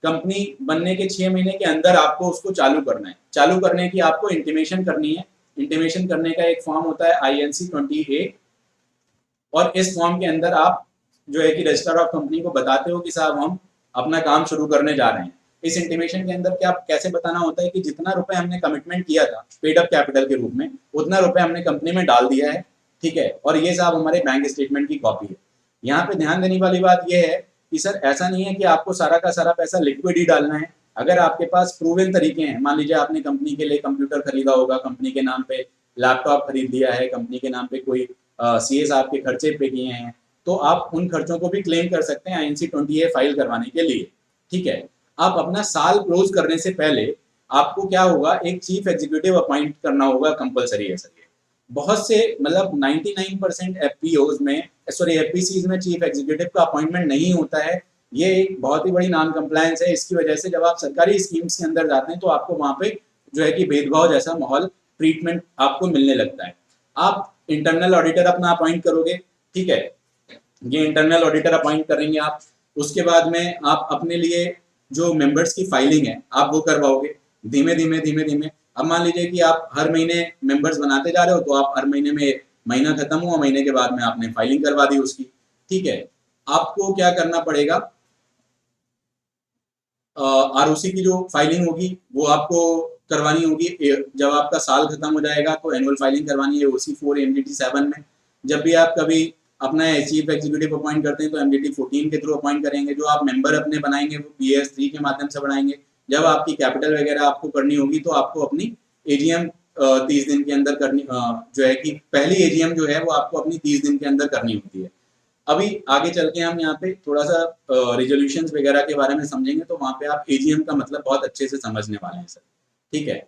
कंपनी बनने के 6 महीने के अंदर आपको उसको चालू करना है। चालू करने की आपको इंटीमेशन करनी है। इंटीमेशन करने का एक फॉर्म होता है INC 20A, और इस फॉर्म के अंदर आप जो है कि रजिस्ट्रार ऑफ कंपनी को बताते हो कि साहब हम अपना काम शुरू करने जा रहे हैं। इस इंटीमेशन के अंदर क्या कैसे बताना होता है कि जितना रुपए हमने कमिटमेंट किया था पेड अप कैपिटल के रूप में, उतना रुपए हमने कंपनी में डाल दिया है, ठीक है। और ये साहब हमारे बैंक स्टेटमेंट की कॉपी है। यहाँ पे ध्यान देने वाली बात यह है कि सर ऐसा नहीं है कि आपको सारा का सारा पैसा लिक्विड ही डालना है। अगर आपके पास प्रूवन तरीके हैं, मान लीजिए आपने कंपनी के लिए कंप्यूटर खरीदा होगा, कंपनी के नाम पे लैपटॉप खरीद लिया है, कंपनी के नाम पे कोई CS आपके खर्चे पे किए हैं, तो आप उन खर्चों को भी क्लेम कर सकते हैं INC 20A फाइल करवाने के लिए, ठीक है। आप अपना साल क्लोज करने से पहले आपको क्या होगा, एक चीफ एग्जीक्यूटिव अपॉइंट करना होगा, कंपलसरी है सर। ये बहुत से मतलब 99% एफपीओज में, सॉरी एफपीसीज में चीफ एग्जीक्यूटिव का अपॉइंटमेंट नहीं होता है। ये एक बहुत ही बड़ी नॉन कंप्लायंस है। इसकी वजह से जब आप सरकारी स्कीम्स के अंदर जाते हैं तो आपको वहां पे जो है कि भेदभाव जैसा माहौल, ट्रीटमेंट आपको मिलने लगता है। आप इंटरनल ऑडिटर अपना अपॉइंट करोगे, ठीक है, ये इंटरनल ऑडिटर अपॉइंट करेंगे आप। उसके बाद में आप अपने लिए जो मेंबर्स की फाइलिंग है आप वो करवाओगे धीमे धीमे धीमे धीमे। अब मान लीजिए कि आप हर महीने मेंबर्स बनाते जा रहे हो, तो आप हर महीने में, महीना खत्म हुआ, महीने के बाद में आपने फाइलिंग करवा दी उसकी, ठीक है। आपको क्या करना पड़ेगा, ROC की जो फाइलिंग होगी वो आपको करवानी होगी। जब आपका साल खत्म हो जाएगा तो एनुअल फाइलिंग करवानी है OC 4 MDT 7 में। जब भी आप कभी अपना चीफ एग्जीक्यूटिव अपॉइंट करते हैं तो MDT 14 के थ्रू अपॉइंट करेंगे। जो आप मेंबर अपने बनाएंगे वो PAS 3 के माध्यम से बनाएंगे। जब आपकी कैपिटल वगैरह आपको करनी होगी तो आपको अपनी AGM 30 दिन के अंदर करनी, जो है कि पहली AGM जो है वो आपको अपनी 30 दिन के अंदर करनी होती है। अभी आगे चल के हम यहाँ पे थोड़ा सा रिजोल्यूशंस वगैरह के बारे में समझेंगे, तो वहाँ पे आप AGM का मतलब बहुत अच्छे से समझने वाले हैं सर, ठीक है।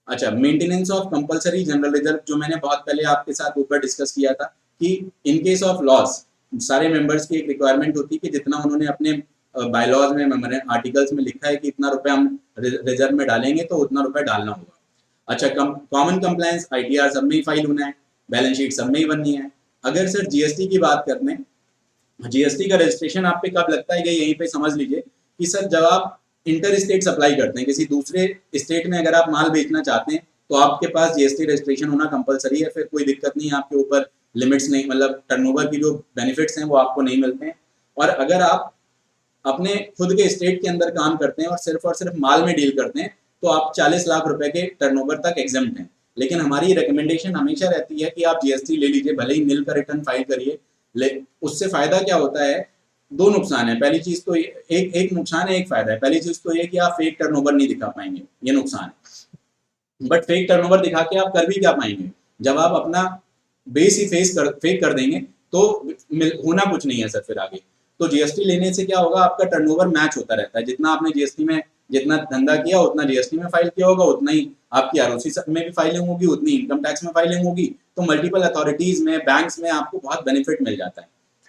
अच्छा, maintenance of compulsory general reserve, जो मैंने बहुत पहले आपके साथ ऊपर डिस्कस किया था कि इन केस ऑफ लॉस सारे मेंबर्स की एक रिक्वायरमेंट होती है कि जितना उन्होंने अपने बायलॉज में, आर्टिकल्स में लिखा है कि इतना रुपए हम रिजर्व में डालेंगे तो उतना रुपए डालना होगा। अच्छा, कॉमन कंप्लायंस ITR सब में ही फाइल होना है, बैलेंस शीट सब में ही बननी है। अगर सर GST की बात करते हैं, GST का रजिस्ट्रेशन आप पे कब लगता है, ये यहीं पे समझ लीजिए कि सर जब आप इंटर स्टेट सप्लाई करते हैं, किसी दूसरे स्टेट में अगर आप माल बेचना चाहते हैं तो आपके पास GST रजिस्ट्रेशन होना कंपलसरी है। फिर कोई दिक्कत नहीं है, आपके ऊपर लिमिट्स नहीं, मतलब टर्नओवर की जो बेनिफिट्स हैं वो आपको नहीं मिलते हैं। और अगर आप अपने खुद के स्टेट के अंदर काम करते हैं और सिर्फ माल में डील करते हैं तो आप 40 लाख रुपए के टर्नओवर तक एग्जम्प्ट हैं। लेकिन हमारी रिकमेंडेशन हमेशा रहती है कि आप GST ले लीजिए, भले ही नील का रिटर्न फाइल करिए। उससे फायदा क्या होता है, दो नुकसान है। पहली चीज तो एक नुकसान है, एक फायदा है। पहली चीज तो ये कि आप फेक टर्नओवर नहीं दिखा पाएंगे, ये नुकसान है। बट फेक टर्नओवर दिखा के आप कर भी क्या पाएंगे? जब आप अपना बेस ही फेक कर देंगे तो होना कुछ नहीं है सर फिर आगे। तो जीएसटी लेने से क्या होगा, आपका टर्नओवर मैच होता रहता है, जितना आपने जीएसटी में जितना धंधा किया उतना जीएसटी में फाइल किया होगा, उतना ही आपकी आरओसी में भी फाइलिंग होगी, उतनी इनकम टैक्स में फाइलिंग होगी। तो मल्टीपल अथॉरिटीज में, बैंक्स में आपको बहुत बेनिफिट मिल जाता है।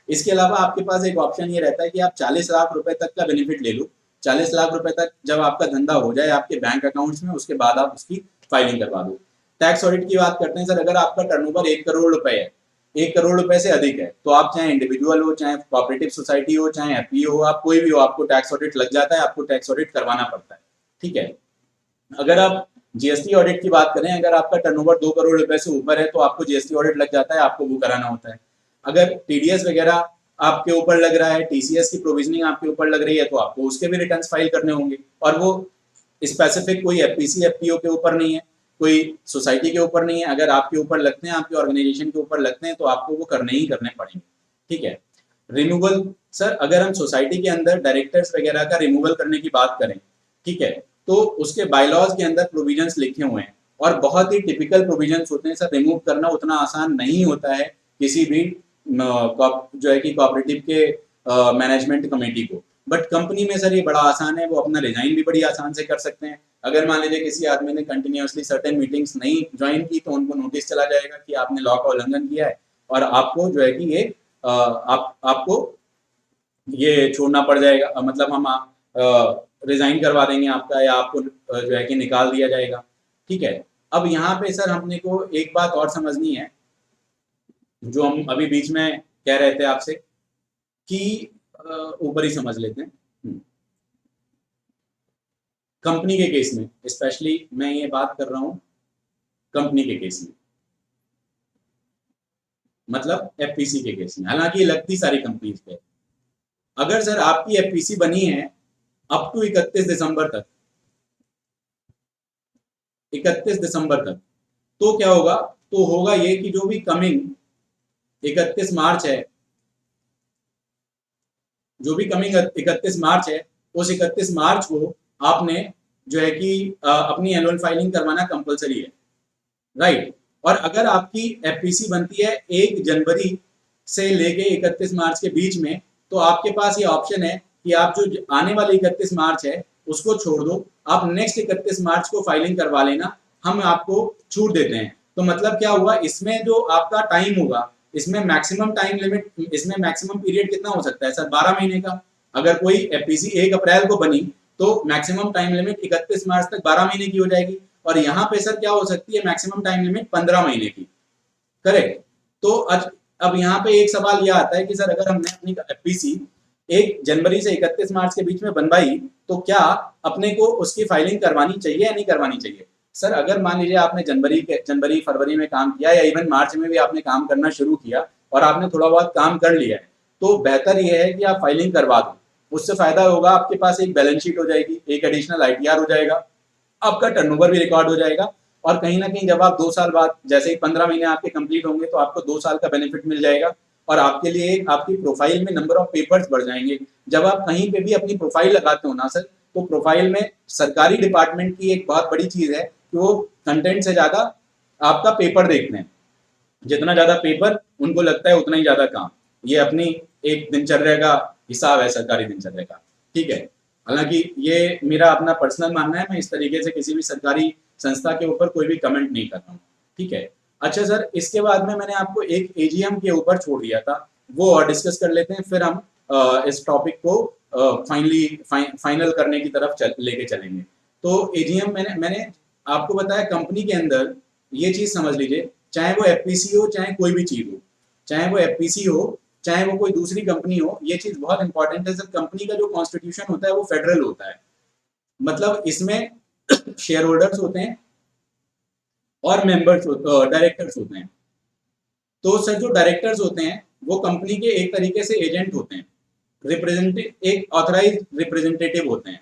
इसके अलावा आपके पास एक ऑप्शन ये रहता है कि आप 40 लाख रुपए तक का बेनिफिट ले लो। 40 लाख रुपए तक जब आपका धंधा हो जाए आपके बैंक अकाउंट्स में, उसके बाद आप उसकी फाइलिंग करवा दो। टैक्स ऑडिट की बात करते हैं सर, अगर आपका टर्नओवर 1 करोड़ रुपए है, 1 करोड़ रुपए से अधिक है, तो आप चाहे इंडिविजुअल हो, चाहे कोऑपरेटिव सोसाइटी हो, चाहे एफपीओ हो, आप कोई भी हो, आपको टैक्स ऑडिट लग जाता है, आपको टैक्स ऑडिट करवाना पड़ता है। ठीक है। अगर आप जीएसटी ऑडिट की बात करें, अगर आपका टर्नओवर 2 करोड़ रुपए से ऊपर है तो आपको जीएसटी ऑडिट लग जाता है, आपको वो कराना होता है। अगर टीडीएस वगैरह आपके ऊपर लग रहा है, टीसीएस की प्रोविजनिंग आपके ऊपर लग रही है, तो आपको उसके भी रिटर्न्स फाइल करने होंगे, और वो स्पेसिफिक कोई एफपीसी एफपीओ के ऊपर नहीं है, कोई सोसाइटी के ऊपर नहीं है। अगर आपके ऊपर लगते हैं, आपकी ऑर्गेनाइजेशन के ऊपर लगते हैं, तो आपको वो करने ही करने पड़ेंगे। ठीक है। रिमूवल सर, अगर हम सोसाइटी के अंदर डायरेक्टर्स वगैरह का रिमूवल करने की बात करें, ठीक है, तो उसके बायलॉज के अंदर प्रोविजंस लिखे हुए हैं, और बहुत ही टिपिकल प्रोविजंस होते हैं सर। रिमूव करना उतना आसान नहीं होता है किसी भी जो है कि कोऑपरेटिव के मैनेजमेंट कमेटी को। बट कंपनी में सर ये बड़ा आसान है, वो अपना रिजाइन भी बड़ी आसान से कर सकते हैं। अगर मान लीजिए किसी आदमी ने कंटिन्यूअसली सर्टेन मीटिंग्स नहीं ज्वाइन की, तो उनको नोटिस चला जाएगा कि आपने लॉ का उल्लंघन किया है, और आपको जो है कि ये आपको ये छोड़ना पड़ जाएगा, मतलब हम रिजाइन करवा देंगे आपका, या आपको जो है कि निकाल दिया जाएगा। ठीक है। अब यहाँ पे सर हमने को एक बात और समझनी है, जो हम अभी बीच में कह रहे थे आपसे, कि ऊपर ही समझ लेते हैं। कंपनी के केस में स्पेशली मैं ये बात कर रहा हूं, कंपनी के केस में, मतलब एफपीसी के केस में, हालांकि लगती सारी कंपनीज पे। अगर सर आपकी एफपीसी बनी है अप टू 31 दिसंबर तक, 31 दिसंबर तक, तो क्या होगा, तो होगा ये कि जो भी कमिंग 31 मार्च है, जो भी कमिंग 31 मार्च है, उस 31 मार्च को आपने जो है कि अपनी एनुअल फाइलिंग करवाना कंपलसरी है, राइट। और अगर आपकी एफपीसी बनती है 1 जनवरी से लेके 31 मार्च के बीच में, तो आपके पास ये ऑप्शन है कि आप जो आने वाले 31 मार्च है उसको छोड़ दो, आप नेक्स्ट 31 मार्च को फाइलिंग करवा लेना, हम आपको छूट देते हैं। तो मतलब क्या हुआ, इसमें जो आपका टाइम होगा, इसमें मैक्सिमम टाइम लिमिट, इसमें मैक्सिमम पीरियड कितना हो सकता है सर, 12 महीने का। अगर कोई एफपीसी 1 अप्रैल को बनी, तो मैक्सिमम टाइम लिमिट 31 मार्च तक 12 महीने की हो जाएगी, और यहाँ पे सर क्या हो सकती है, मैक्सिमम टाइम लिमिट 15 महीने की, करेक्ट। तो अब यहाँ पे एक सवाल यह आता है कि सर अगर हमने अपनी एफपीसी 1 जनवरी से 31 मार्च के बीच में बनवाई, तो क्या अपने को उसकी फाइलिंग करवानी चाहिए या नहीं करवानी चाहिए? सर अगर मान लीजिए आपने जनवरी फरवरी में काम किया, या इवन मार्च में भी आपने काम करना शुरू किया, और आपने थोड़ा बहुत काम कर लिया है, तो बेहतर यह है कि आप फाइलिंग करवा दो। उससे फायदा होगा, आपके पास एक बैलेंस शीट हो जाएगी, एक एडिशनल आईटीआर हो जाएगा, आपका टर्नओवर भी रिकॉर्ड हो जाएगा, और कहीं ना कहीं जब आप 2 साल बाद, जैसे ही 15 महीने आपके कंप्लीट होंगे, तो आपको 2 साल का बेनिफिट मिल जाएगा, और आपके लिए आपकी प्रोफाइल में नंबर ऑफ पेपर्स बढ़ जाएंगे। जब आप कहीं पे भी अपनी प्रोफाइल लगाते हो ना सर, तो प्रोफाइल में सरकारी डिपार्टमेंट की एक बहुत बड़ी चीज है कि वो कंटेंट से ज्यादा आपका पेपर देखते हैं। जितना ज्यादा पेपर उनको लगता है, उतना ही ज्यादा काम। ये अपनी एक दिनचर्या का हिसाब है सरकारी दिनचर्या का। ठीक है। हालांकि ये मेरा अपना पर्सनल मानना है, मैं इस तरीके से किसी भी सरकारी संस्था के ऊपर कोई भी कमेंट नहीं कर रहा हूँ। ठीक है। अच्छा सर, इसके बाद में मैंने आपको एक एजीएम के ऊपर छोड़ दिया था, वो और डिस्कस कर लेते हैं, फिर हम इस टॉपिक को फाइनल करने की तरफ लेके चलेंगे। तो एजीएम मैंने आपको बताया, कंपनी के अंदर ये चीज समझ लीजिए, चाहे वो एफपीसी हो, चाहे कोई भी चीज हो, चाहे वो एफपीसी हो, चाहे वो कोई दूसरी कंपनी हो, ये चीज बहुत इंपॉर्टेंट है सर। कंपनी का जो कॉन्स्टिट्यूशन होता है वो फेडरल होता है, मतलब इसमें शेयर होल्डर्स होते हैं और मेंबर्स डायरेक्टर्स होते हैं। तो सर जो डायरेक्टर्स होते हैं वो कंपनी के एक तरीके से एजेंट होते हैं, एक ऑथराइज रिप्रेजेंटेटिव होते हैं।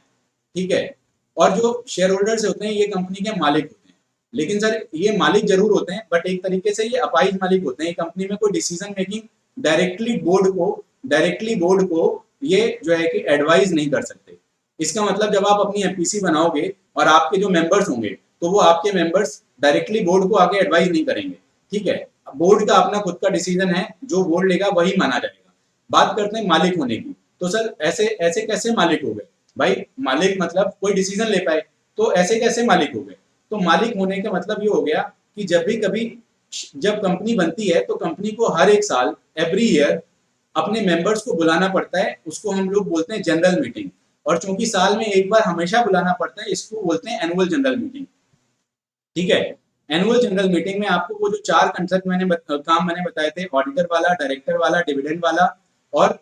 ठीक है। और जो शेयर होल्डर्स होते हैं ये कंपनी के मालिक होते हैं। लेकिन सर ये मालिक जरूर होते हैं, बट एक तरीके से ये अपाइज मालिक होते हैं। कंपनी में कोई डिसीजन मेकिंग डायरेक्टली बोर्ड को ये जो है कि एडवाइज नहीं कर सकते। इसका मतलब जब आप अपनी एफपीसी बनाओगे और आपके जो मेंबर्स होंगे, तो वो आपके मेंबर्स डायरेक्टली बोर्ड को आके एडवाइस नहीं करेंगे, ठीक है। बोर्ड का अपना खुद का डिसीजन है, जो बोर्ड लेगा वही माना जाएगा। बात करते हैं मालिक होने की, तो सर ऐसे ऐसे कैसे मालिक हो गए भाई? मालिक मतलब कोई डिसीजन ले पाए, तो ऐसे कैसे मालिक हो गए? तो मालिक होने का मतलब ये हो गया कि जब भी कभी जब कंपनी बनती है तो कंपनी को हर एक साल एवरी ईयर अपने मेंबर्स को बुलाना पड़ता है, उसको हम लोग बोलते हैं जनरल मीटिंग। और चूंकि साल में एक बार हमेशा बुलाना पड़ता है, इसको बोलते हैं एनुअल जनरल मीटिंग, ठीक है। एनुअल जनरल मीटिंग में आपको वो जो 4 कंसेप्ट काम मैंने बताए थे, ऑडिटर वाला, डायरेक्टर वाला, डिविडेंड वाला, और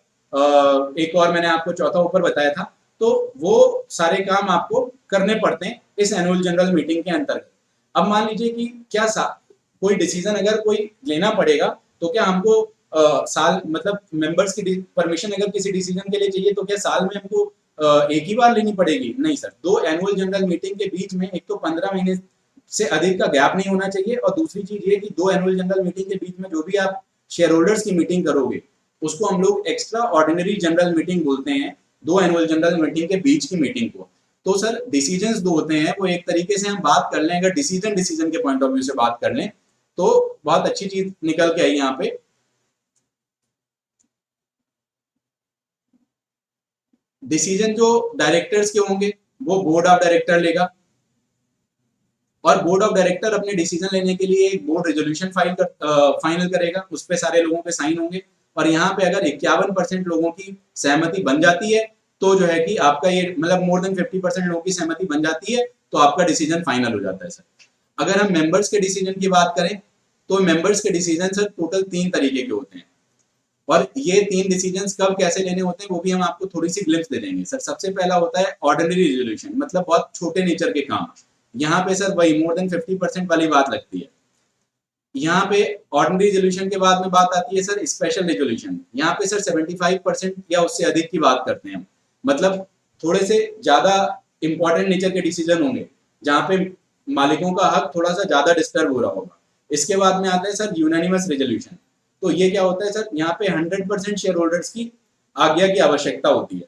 एक और मैंने आपको चौथा ऊपर बताया था, तो वो सारे काम आपको करने पड़ते हैं इस एनुअल जनरल मीटिंग के अंतर्गत। अब मान लीजिए कि क्या कोई डिसीजन अगर कोई लेना पड़ेगा, तो क्या हमको साल मतलब मेंबर्स की परमिशन अगर किसी डिसीजन के लिए चाहिए, तो क्या साल में हमको एक ही बार लेनी पड़ेगी? नहीं सर, 2 एनुअल जनरल मीटिंग के बीच में एक तो 15 महीने से अधिक का गैप नहीं होना चाहिए, और दूसरी चीज ये कि 2 एनुअल जनरल मीटिंग के बीच में जो भी आप शेयर होल्डर्स की मीटिंग करोगे, उसको हम लोग एक्स्ट्रा ऑर्डिनरी जनरल मीटिंग बोलते हैं, 2 एनुअल जनरल मीटिंग के बीच की मीटिंग को। तो सर डिसीजंस दो होते हैं, वो एक तरीके से हम बात कर लें, अगर डिसीजन के पॉइंट ऑफ व्यू से बात कर लें, तो बहुत अच्छी चीज निकल के आई यहाँ पे। डिसीजन जो डायरेक्टर्स के होंगे वो बोर्ड ऑफ डायरेक्टर लेगा, और बोर्ड ऑफ डायरेक्टर अपने डिसीजन लेने के लिए एक बोर्ड रेजोल्यूशन फाइनल करेगा, उस पे सारे लोगों के साइन होंगे। और यहाँ पे अगर 51% लोगों की सहमति बन जाती है, तो जो है कि आपका ये मतलब मोर देन 50% लोगों की सहमति बन जाती है, तो आपका डिसीजन फाइनल हो जाता है सर। अगर हम मेंबर्स के डिसीजन की बात करें, तो मेंबर्स के डिसीजन सर टोटल 3 तरीके के होते हैं, और ये 3 डिसीजंस कब कैसे लेने होते हैं वो भी हम आपको थोड़ी सी ग्लिम्स दे देंगे सर। सबसे पहला होता है ऑर्डिनरी रेजोल्यूशन, मतलब बहुत छोटे नेचर के काम। यहाँ पे सर वही मोर देन 50% वाली बात लगती है। यहाँ पे ऑर्डिनरी रेजोल्यूशन के बाद में बात आती है सर स्पेशल रेजोल्यूशन। यहाँ पे सर 75% या उससे अधिक की बात करते हैं हम, मतलब थोड़े से ज्यादा इंपॉर्टेंट नेचर के डिसीजन होंगे, जहाँ पे मालिकों का हक थोड़ा सा ज्यादा डिस्टर्ब हो रहा होगा। इसके बाद में आता है सर यूनानिमस रेजोल्यूशन। तो ये क्या होता है सर, यहाँ पे 100% शेयर होल्डर्स की आज्ञा की आवश्यकता होती है।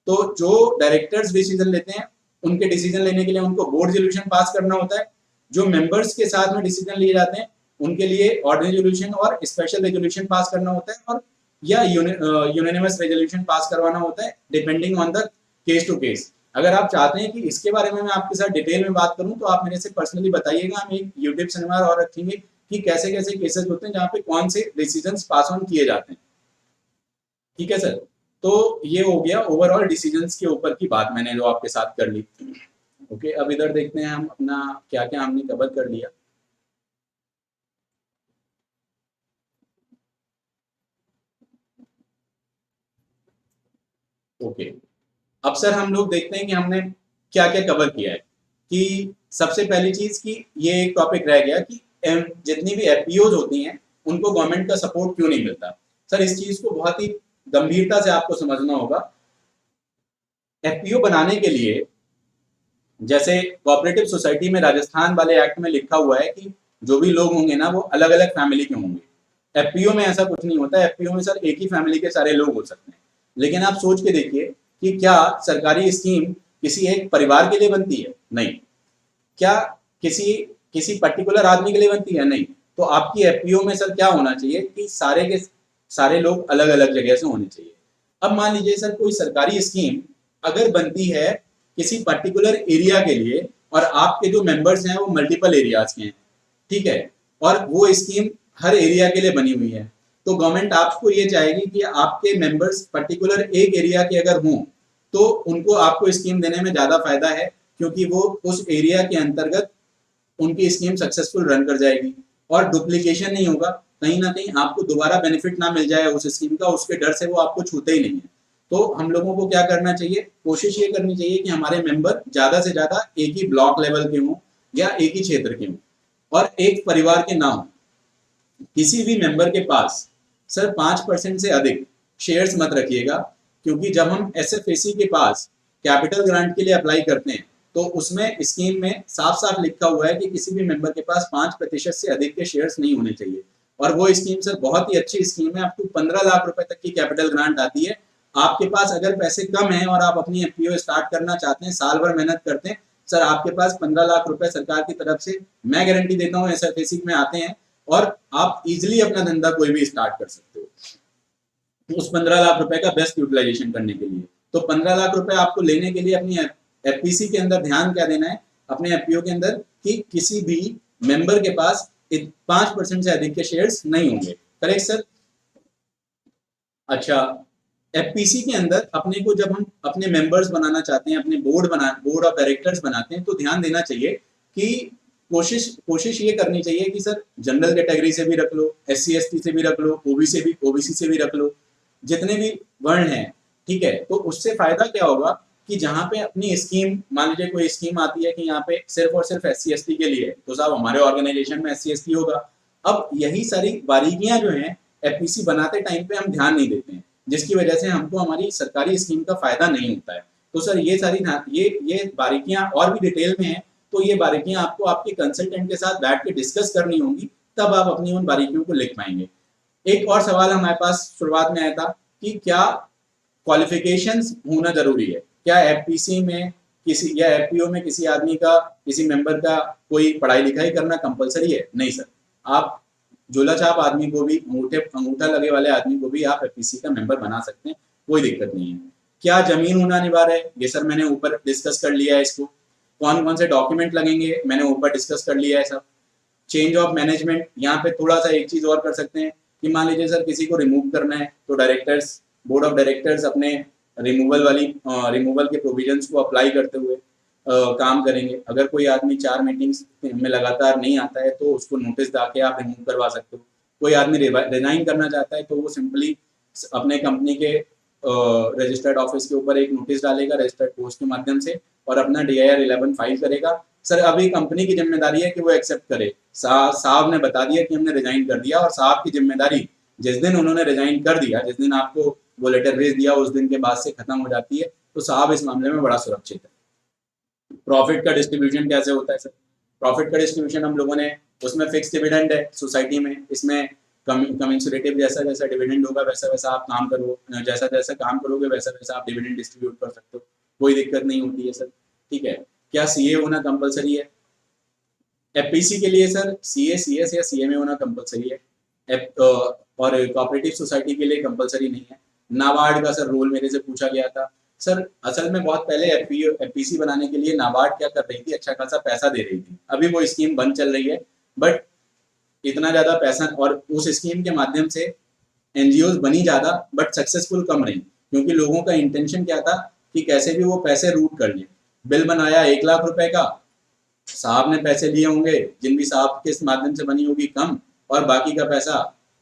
तो जो डायरेक्टर्स डिसीजन लेते हैं, उनके डिसीजन लेने के लिए उनको बोर्ड रेजोल्यूशन पास करना होता है। जो मेंबर्स के साथ में डिसीजन लिए जाते हैं, उनके लिए ऑर्डिनरी रेजोल्यूशन और स्पेशल रेजोल्यूशन पास करना होता है, और या यूनानिमस रेजोल्यूशन पास करवाना होता है, depending on the case to case. अगर आप चाहते हैं कि इसके बारे में मैं आपके साथ डिटेल में बात करूं, तो आप मेरे से पर्सनली बताइएगा, हम एक यूट्यूब सेमिनार और रखेंगे कि कैसे कैसे केसेस होते हैं जहाँ पे कौन से डिसीजंस पास ऑन किए जाते हैं, ठीक है सर। तो ये हो गया ओवरऑल डिसीजंस के ऊपर की बात मैंने जो आपके साथ कर ली। ओके, अब इधर देखते हैं हम अपना क्या क्या हमने कवर कर लिया। ओके, अब सर हम लोग देखते हैं कि हमने क्या क्या कवर किया है। कि सबसे पहली चीज कि ये एक टॉपिक रह गया कि जितनी भी एफपीओज होती हैं, उनको गवर्नमेंट का सपोर्ट क्यों नहीं मिलता। सर इस चीज को बहुत ही गंभीरता से आपको समझना होगा। एफपीओ बनाने के लिए, जैसे कोऑपरेटिव सोसाइटी में राजस्थान वाले एक्ट में लिखा हुआ है कि जो भी लोग होंगे ना, वो अलग अलग फैमिली के होंगे। एफपीओ में ऐसा कुछ नहीं होता। एफपीओ में सर एक ही फैमिली के सारे लोग हो सकते हैं। लेकिन आप सोच के देखिए कि क्या सरकारी स्कीम किसी एक परिवार के लिए बनती है? नहीं। क्या किसी किसी पर्टिकुलर आदमी के लिए बनती है? नहीं। तो आपकी एफपीओ में सर क्या होना चाहिए कि सारे के सारे लोग अलग अलग जगह से होने चाहिए। अब मान लीजिए सर कोई सरकारी स्कीम अगर बनती है किसी पर्टिकुलर एरिया के लिए, और आपके जो मेंबर्स हैं वो मल्टीपल एरियाज के हैं, ठीक है, और वो स्कीम हर एरिया के लिए बनी हुई है, तो गवर्नमेंट आपको ये चाहेगी कि आपके मेंबर्स पर्टिकुलर एक एरिया के अगर हों, तो उनको आपको स्कीम देने में ज्यादा फायदा है, क्योंकि वो उस एरिया के अंतर्गत उनकी स्कीम सक्सेसफुल रन कर जाएगी और डुप्लीकेशन नहीं होगा। कहीं ना कहीं आपको दोबारा बेनिफिट ना मिल जाए उस स्कीम का, उसके डर से वो आपको छूते ही नहीं है। तो हम लोगों को क्या करना चाहिए, कोशिश ये करनी चाहिए कि हमारे मेंबर ज्यादा से ज्यादा एक ही ब्लॉक लेवल के हों या एक ही क्षेत्र के हों, और एक परिवार के ना हों। किसी भी मेंबर के पास सर 5% से अधिक शेयर्स मत रखिएगा, क्योंकि जब हम एसएफएसी के पास कैपिटल ग्रांट के लिए अप्लाई करते हैं, तो उसमें स्कीम में साफ साफ लिखा हुआ है कि किसी भी मेंबर के पास 5% से अधिक के शेयर्स नहीं होने चाहिए। और वो स्कीम सर बहुत ही अच्छी स्कीम है, आपको 15 लाख रुपए तक की कैपिटल ग्रांट आती है। आपके पास अगर पैसे कम हैं और आप अपनी एफपीओ स्टार्ट करना चाहते हैं, साल भर मेहनत करते हैं, सर आपके पास 15 लाख रुपए सरकार की तरफ से मैं गारंटी देता हूँ SFAC में आते हैं और आप इजिली अपना धंधा कोई भी स्टार्ट कर सकते हो उस 15 लाख रुपए का बेस्ट यूटिलाइजेशन करने के लिए। तो 15 लाख रुपए आपको लेने के लिए अपनी FPC के अंदर ध्यान क्या देना है, अपने FPO के अंदर, कि किसी भी मेंबर के पास 5% से अधिक के शेयर्स नहीं होंगे। Correct sir? अच्छा, FPC के अंदर अपने को जब हम अपने मेंबर्स बनाना चाहते हैं, अपने बोर्ड ऑफ डायरेक्टर्स बनाते हैं, तो ध्यान देना चाहिए कि कोशिश ये करनी चाहिए कि सर जनरल कैटेगरी से भी रख लो, SC ST से भी रख लो, OBC से भी रख लो, जितने भी वर्ण हैं, ठीक है। तो उससे फायदा क्या होगा कि जहाँ पे अपनी स्कीम, मान लीजिए कोई स्कीम आती है कि यहाँ पे सिर्फ और सिर्फ SC ST के लिए है, तो साहब हमारे ऑर्गेनाइजेशन में SC ST होगा। अब यही सारी बारीकियां जो हैं FPC बनाते टाइम पे हम ध्यान नहीं देते हैं, जिसकी वजह से हमको हमारी सरकारी स्कीम का फायदा नहीं होता है। तो सर ये सारी ये बारीकियां और भी डिटेल में हैं, तो ये बारीकियां आपको आपके कंसल्टेंट के साथ बैठ के डिस्कस करनी होंगी, तब आप अपनी उन बारीकियों को लिख पाएंगे। एक और सवाल हमारे पास शुरुआत में आया था कि क्या क्वालिफिकेशंस होना जरूरी है, क्या FPC में किसी या FPO में किसी आदमी का, किसी मेंबर का कोई पढ़ाई लिखाई करना कंपलसरी है? नहीं सर, आप झोला छाप आदमी को भी, अंगूठा लगे वाले आदमी को भी आप FPC का मेंबर बना सकते हैं, कोई दिक्कत नहीं है। क्या जमीन होना अनिवार्य है? ये सर मैंने ऊपर डिस्कस कर लिया है इसको। कौन कौन से डॉक्यूमेंट लगेंगे मैंने ऊपर डिस्कस कर लिया है सब। चेंज ऑफ मैनेजमेंट, यहाँ पे थोड़ा सा एक चीज और कर सकते हैं कि मान लीजिए सर किसी को रिमूव करना है, तो डायरेक्टर्स, बोर्ड ऑफ डायरेक्टर्स अपने रिमूवल के प्रोविजंस को अप्लाई करते हुए काम करेंगे। अगर कोई आदमी 4 मीटिंग्स में लगातार नहीं आता है तो उसको नोटिस डाल के आप रिमूव करवा सकते हो। कोई आदमी रिजाइन करना चाहता है तो वो सिंपली अपने कंपनी के रजिस्टर्ड ऑफिस के ऊपर एक नोटिस डालेगा रजिस्टर्ड पोस्ट के माध्यम से और अपना DIR 11 फाइल करेगा। सर अभी कंपनी की जिम्मेदारी है कि वो एक्सेप्ट करे। साहब ने बता दिया कि हमने रिजाइन कर दिया, और साहब की जिम्मेदारी जिस दिन उन्होंने रिजाइन कर दिया, जिस दिन आपको वो लेटर भेज दिया, उस दिन के बाद से खत्म हो जाती है। तो साहब इस मामले में बड़ा सुरक्षित है। प्रॉफिट का डिस्ट्रीब्यूशन कैसे होता है सर? प्रॉफिट का डिस्ट्रीब्यूशन हम लोगों ने, उसमें फिक्स डिविडेंड है सोसाइटी में, इसमें कमेंसुरेटिव जैसा जैसा डिविडेंड होगा वैसा वैसा आप काम करो, जैसा जैसा काम करोगे वैसा वैसा आप डिविडेंड डिस्ट्रीब्यूट कर सकते हो, कोई दिक्कत नहीं होती है सर। ठीक है। क्या CA होना कंपलसरी है? FPC के लिए सर CA, CS या CMA होना कंपलसरी है, और कोऑपरेटिव सोसाइटी के लिए कंपलसरी नहीं है। नाबार्ड का सर रोल मेरे से पूछा गया था। सर असल में बहुत पहले FPC बनाने के लिए नाबार्ड क्या कर रही थी, अच्छा खासा पैसा दे रही थी। अभी वो स्कीम बंद चल रही है, बट इतना ज्यादा पैसा, और उस स्कीम के माध्यम से NGOs बनी ज्यादा बट सक्सेसफुल कम रही, क्योंकि लोगों का इंटेंशन क्या था कि कैसे भी वो पैसे रूट कर लें। बिल बनाया 1 लाख रुपए का, साहब ने पैसे लिए होंगे, जिन भी साहब के माध्यम से बनी होगी कम, और बाकी का पैसा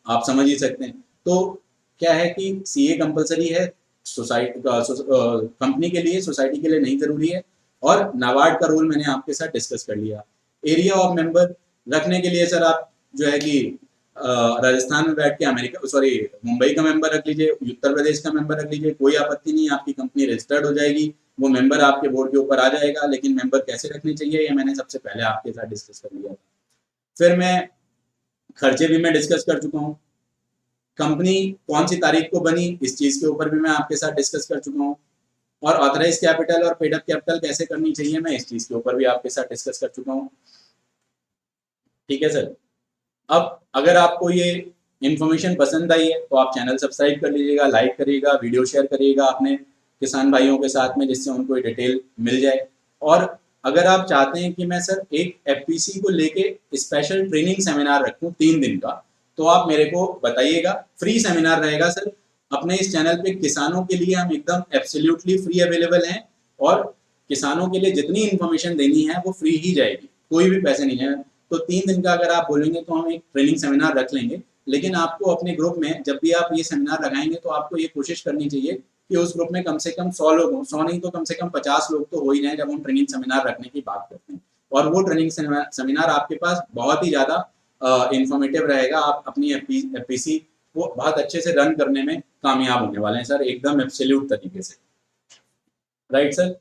आप समझ ही सकते हैं। तो क्या है कि CA कंपलसरी है सोसाइटी कंपनी के लिए, सोसाइटी के लिए नहीं जरूरी है। और नाबार्ड का रोल मैंने आपके साथ डिस्कस कर लिया। एरिया ऑफ मेंबर रखने के लिए सर आप जो है कि राजस्थान में बैठ के मुंबई का मेंबर रख लीजिए, उत्तर प्रदेश का मेंबर रख लीजिए, कोई आपत्ति नहीं, आपकी कंपनी रजिस्टर्ड हो जाएगी, वो मेंबर आपके बोर्ड के ऊपर आ जाएगा। लेकिन मेंबर कैसे रखने चाहिए ये मैंने सबसे पहले आपके साथ डिस्कस कर लिया था। फिर मैं खर्चे भी मैं डिस्कस कर चुका हूँ, कंपनी कौन सी तारीख को बनी इस चीज के ऊपर भी मैं आपके साथ डिस्कस कर चुका हूँ, और ऑथराइज कैपिटल और पेड अप कैपिटल कैसे करनी चाहिए मैं इस चीज के ऊपर भी आपके साथ डिस्कस कर चुका हूँ। ठीक है सर। अब अगर आपको ये इन्फॉर्मेशन पसंद आई है तो आप चैनल सब्सक्राइब कर लीजिएगा, लाइक करिएगा, वीडियो शेयर करिएगा अपने किसान भाइयों के साथ में, जिससे उनको डिटेल मिल जाए। और अगर आप चाहते हैं कि मैं सर एक FPC को लेके स्पेशल ट्रेनिंग सेमिनार रखूं 3 दिन का, तो आप मेरे को बताइएगा। फ्री सेमिनार रहेगा सर। अपने इस चैनल पे किसानों के लिए हम एकदम एब्सोल्युटली फ्री अवेलेबल हैं, और किसानों के लिए जितनी इन्फॉर्मेशन देनी है वो फ्री ही जाएगी, कोई भी पैसे नहीं है। तो 3 दिन का अगर आप बोलेंगे तो हम एक ट्रेनिंग सेमिनार रख लेंगे। लेकिन आपको अपने ग्रुप में जब भी आप ये सेमिनार लगाएंगे तो आपको ये कोशिश करनी चाहिए कि उस ग्रुप में कम से कम 100 लोग हों, 100 नहीं तो कम से कम 50 लोग तो हो ही जाएं जब हम ट्रेनिंग सेमिनार रखने की बात करते हैं। और वो ट्रेनिंग सेमिनार आपके पास बहुत ही ज़्यादा इंफॉर्मेटिव रहेगा। आप अपनी FPC को बहुत अच्छे से रन करने में कामयाब होने वाले हैं सर, एकदम एब्सोल्यूट तरीके से। Right sir.